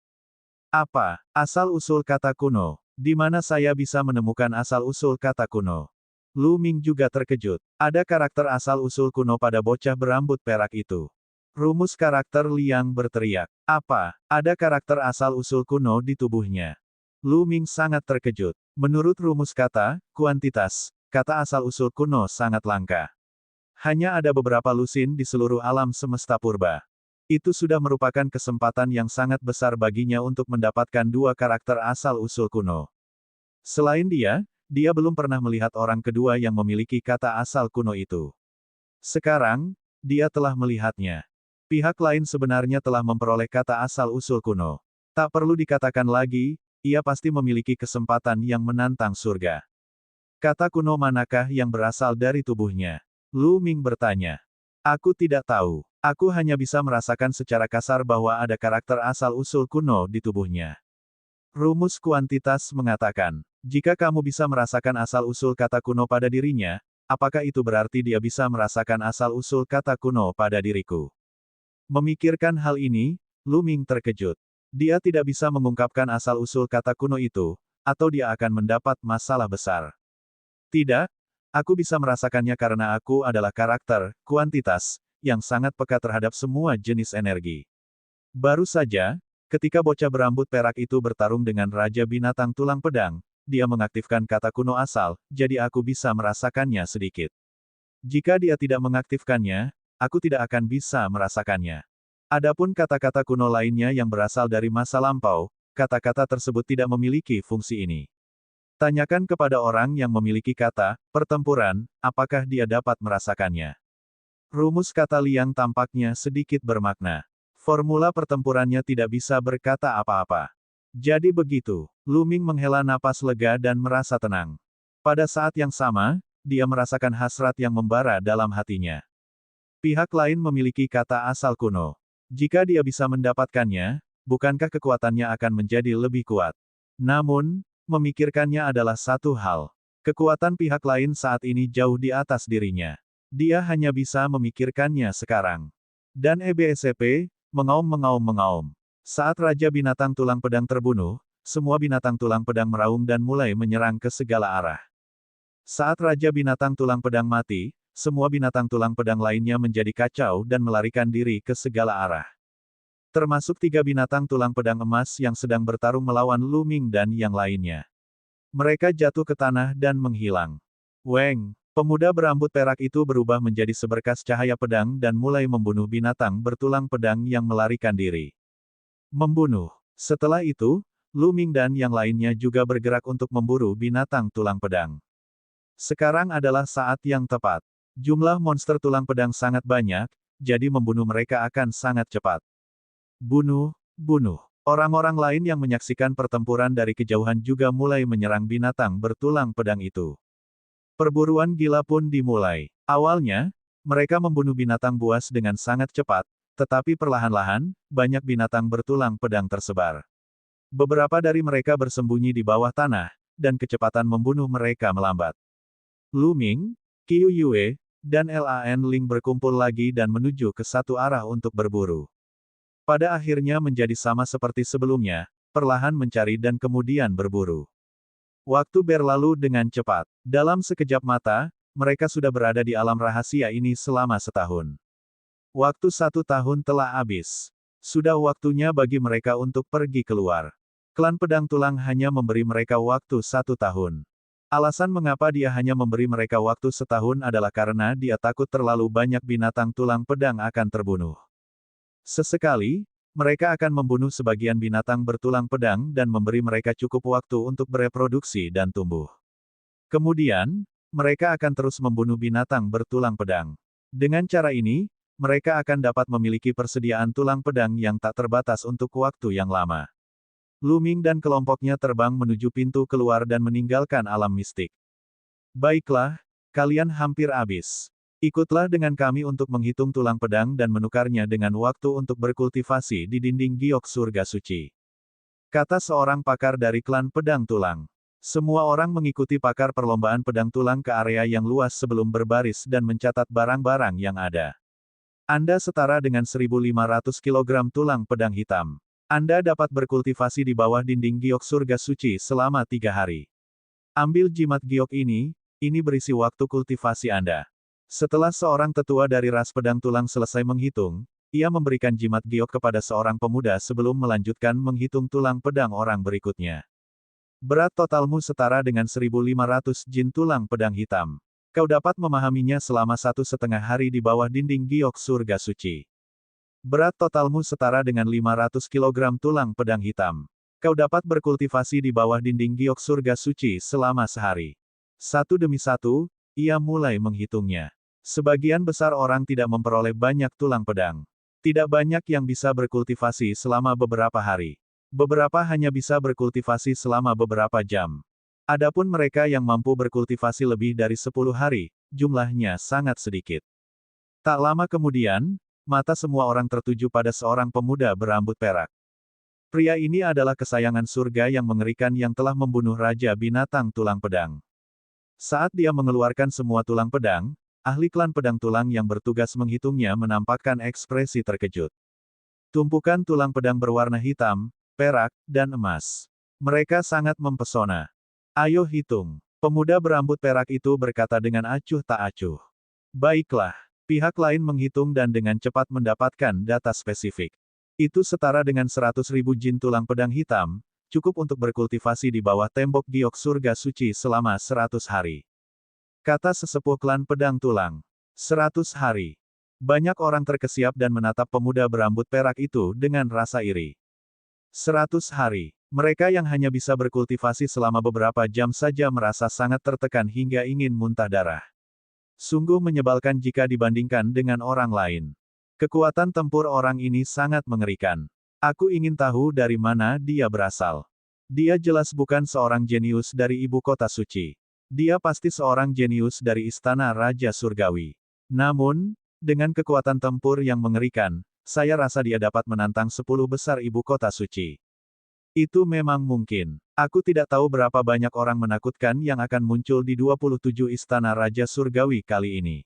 Apa asal-usul kata kuno? Di mana saya bisa menemukan asal-usul kata kuno? Lu Ming juga terkejut. Ada karakter asal-usul kuno pada bocah berambut perak itu. Rumus karakter Liang berteriak. Apa? Ada karakter asal-usul kuno di tubuhnya. Lu Ming sangat terkejut. Menurut rumus kata, kuantitas, kata asal-usul kuno sangat langka. Hanya ada beberapa lusin di seluruh alam semesta purba. Itu sudah merupakan kesempatan yang sangat besar baginya untuk mendapatkan dua karakter asal-usul kuno. Selain dia belum pernah melihat orang kedua yang memiliki kata asal kuno itu. Sekarang, dia telah melihatnya. Pihak lain sebenarnya telah memperoleh kata asal-usul kuno. Tak perlu dikatakan lagi, ia pasti memiliki kesempatan yang menantang surga. Kata kuno manakah yang berasal dari tubuhnya? Lu Ming bertanya. Aku tidak tahu. Aku hanya bisa merasakan secara kasar bahwa ada karakter asal-usul kuno di tubuhnya. Rumus kuantitas mengatakan, jika kamu bisa merasakan asal-usul kata kuno pada dirinya, apakah itu berarti dia bisa merasakan asal-usul kata kuno pada diriku? Memikirkan hal ini, Lu Ming terkejut. Dia tidak bisa mengungkapkan asal-usul kata kuno itu, atau dia akan mendapat masalah besar. Tidak, aku bisa merasakannya karena aku adalah karakter, kuantitas, yang sangat peka terhadap semua jenis energi. Baru saja, ketika bocah berambut perak itu bertarung dengan Raja Binatang Tulang Pedang, dia mengaktifkan kata kuno asal, jadi aku bisa merasakannya sedikit. Jika dia tidak mengaktifkannya, aku tidak akan bisa merasakannya. Adapun kata-kata kuno lainnya yang berasal dari masa lampau, kata-kata tersebut tidak memiliki fungsi ini. Tanyakan kepada orang yang memiliki kata pertempuran, apakah dia dapat merasakannya. Rumus kata Liang tampaknya sedikit bermakna. Formula pertempurannya tidak bisa berkata apa-apa. Jadi begitu, Lu Ming menghela napas lega dan merasa tenang. Pada saat yang sama, dia merasakan hasrat yang membara dalam hatinya. Pihak lain memiliki kata asal kuno. Jika dia bisa mendapatkannya, bukankah kekuatannya akan menjadi lebih kuat? Namun, memikirkannya adalah satu hal. Kekuatan pihak lain saat ini jauh di atas dirinya. Dia hanya bisa memikirkannya sekarang. Dan EBSCP, mengaum. Saat Raja Binatang Tulang Pedang terbunuh, semua binatang tulang pedang meraung dan mulai menyerang ke segala arah. Saat Raja Binatang Tulang Pedang mati, semua binatang tulang pedang lainnya menjadi kacau dan melarikan diri ke segala arah. Termasuk 3 binatang tulang pedang emas yang sedang bertarung melawan Lu Ming dan yang lainnya. Mereka jatuh ke tanah dan menghilang. Weng, pemuda berambut perak itu berubah menjadi seberkas cahaya pedang dan mulai membunuh binatang bertulang pedang yang melarikan diri. Membunuh. Setelah itu, Lu Ming dan yang lainnya juga bergerak untuk memburu binatang tulang pedang. Sekarang adalah saat yang tepat. Jumlah monster tulang pedang sangat banyak, jadi membunuh mereka akan sangat cepat. Bunuh. Orang-orang lain yang menyaksikan pertempuran dari kejauhan juga mulai menyerang binatang bertulang pedang itu. Perburuan gila pun dimulai. Awalnya, mereka membunuh binatang buas dengan sangat cepat, tetapi perlahan-lahan, banyak binatang bertulang pedang tersebar. Beberapa dari mereka bersembunyi di bawah tanah, dan kecepatan membunuh mereka melambat. Lu Ming, Qiu Yue, dan Lan Ling berkumpul lagi dan menuju ke satu arah untuk berburu. Pada akhirnya menjadi sama seperti sebelumnya, perlahan mencari dan kemudian berburu. Waktu berlalu dengan cepat. Dalam sekejap mata, mereka sudah berada di alam rahasia ini selama setahun. Waktu 1 tahun telah habis. Sudah waktunya bagi mereka untuk pergi keluar. Klan Pedang Tulang hanya memberi mereka waktu 1 tahun. Alasan mengapa dia hanya memberi mereka waktu setahun adalah karena dia takut terlalu banyak binatang tulang pedang akan terbunuh. Sesekali, mereka akan membunuh sebagian binatang bertulang pedang dan memberi mereka cukup waktu untuk bereproduksi dan tumbuh. Kemudian, mereka akan terus membunuh binatang bertulang pedang. Dengan cara ini, mereka akan dapat memiliki persediaan tulang pedang yang tak terbatas untuk waktu yang lama. Lu Ming dan kelompoknya terbang menuju pintu keluar dan meninggalkan alam mistik. Baiklah, kalian hampir habis. Ikutlah dengan kami untuk menghitung tulang pedang dan menukarnya dengan waktu untuk berkultivasi di dinding giok surga suci. Kata seorang pakar dari klan pedang tulang. Semua orang mengikuti pakar perlombaan pedang tulang ke area yang luas sebelum berbaris dan mencatat barang-barang yang ada. Anda setara dengan 1.500 kg tulang pedang hitam. Anda dapat berkultivasi di bawah dinding giok surga suci selama 3 hari. Ambil jimat giok ini berisi waktu kultivasi Anda. Setelah seorang tetua dari ras pedang tulang selesai menghitung, ia memberikan jimat giok kepada seorang pemuda sebelum melanjutkan menghitung tulang pedang orang berikutnya. Berat totalmu setara dengan 1.500 jin tulang pedang hitam. Kau dapat memahaminya selama 1,5 hari di bawah dinding giok surga suci. Berat totalmu setara dengan 500 kg tulang pedang hitam. Kau dapat berkultivasi di bawah dinding giok surga suci selama sehari. Satu demi satu, ia mulai menghitungnya. Sebagian besar orang tidak memperoleh banyak tulang pedang. Tidak banyak yang bisa berkultivasi selama beberapa hari. Beberapa hanya bisa berkultivasi selama beberapa jam. Adapun mereka yang mampu berkultivasi lebih dari 10 hari, jumlahnya sangat sedikit. Tak lama kemudian, mata semua orang tertuju pada seorang pemuda berambut perak. Pria ini adalah kesayangan surga yang mengerikan yang telah membunuh Raja Binatang Tulang Pedang. Saat dia mengeluarkan semua tulang pedang, ahli klan pedang tulang yang bertugas menghitungnya menampakkan ekspresi terkejut. Tumpukan tulang pedang berwarna hitam, perak, dan emas. Mereka sangat mempesona. Ayo hitung. Pemuda berambut perak itu berkata dengan acuh tak acuh. Baiklah. Pihak lain menghitung dan dengan cepat mendapatkan data spesifik. Itu setara dengan 100.000 jin tulang pedang hitam, cukup untuk berkultivasi di bawah tembok giok surga suci selama 100 hari. Kata sesepuh klan pedang tulang. 100 hari. Banyak orang terkesiap dan menatap pemuda berambut perak itu dengan rasa iri. 100 hari. Mereka yang hanya bisa berkultivasi selama beberapa jam saja merasa sangat tertekan hingga ingin muntah darah. Sungguh menyebalkan jika dibandingkan dengan orang lain. Kekuatan tempur orang ini sangat mengerikan. Aku ingin tahu dari mana dia berasal. Dia jelas bukan seorang jenius dari ibu kota suci. Dia pasti seorang jenius dari istana Raja Surgawi. Namun, dengan kekuatan tempur yang mengerikan, saya rasa dia dapat menantang 10 besar ibu kota suci. Itu memang mungkin. Aku tidak tahu berapa banyak orang menakutkan yang akan muncul di 27 istana Raja Surgawi kali ini.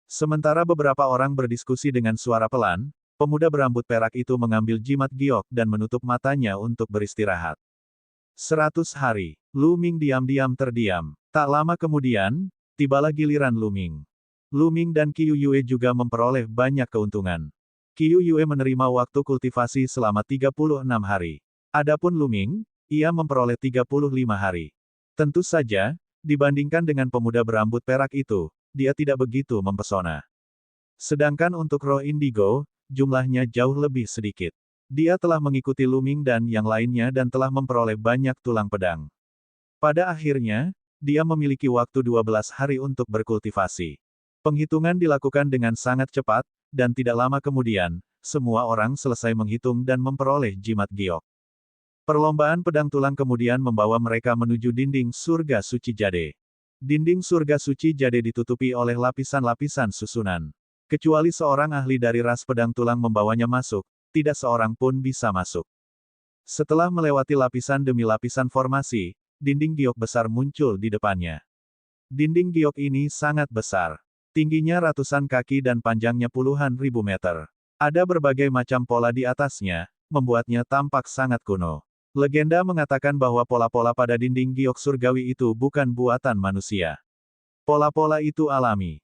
Sementara beberapa orang berdiskusi dengan suara pelan, pemuda berambut perak itu mengambil jimat giok dan menutup matanya untuk beristirahat. 100 hari. Lu Ming diam-diam terdiam. Tak lama kemudian, tibalah giliran Lu Ming. Lu Ming dan Qiu Yue juga memperoleh banyak keuntungan. Qiu Yue menerima waktu kultivasi selama 36 hari. Adapun Lu Ming, ia memperoleh 35 hari. Tentu saja, dibandingkan dengan pemuda berambut perak itu, dia tidak begitu mempesona. Sedangkan untuk roh indigo, jumlahnya jauh lebih sedikit. Dia telah mengikuti Lu Ming dan yang lainnya dan telah memperoleh banyak tulang pedang. Pada akhirnya, dia memiliki waktu 12 hari untuk berkultivasi. Penghitungan dilakukan dengan sangat cepat, dan tidak lama kemudian, semua orang selesai menghitung dan memperoleh jimat giok. Perlombaan pedang tulang kemudian membawa mereka menuju dinding surga suci Jade. Dinding surga suci Jade ditutupi oleh lapisan-lapisan susunan. Kecuali seorang ahli dari ras pedang tulang membawanya masuk, tidak seorang pun bisa masuk. Setelah melewati lapisan demi lapisan formasi, dinding giok besar muncul di depannya. Dinding giok ini sangat besar. Tingginya ratusan kaki dan panjangnya puluhan ribu meter. Ada berbagai macam pola di atasnya, membuatnya tampak sangat kuno. Legenda mengatakan bahwa pola-pola pada dinding giok surgawi itu bukan buatan manusia. Pola-pola itu alami.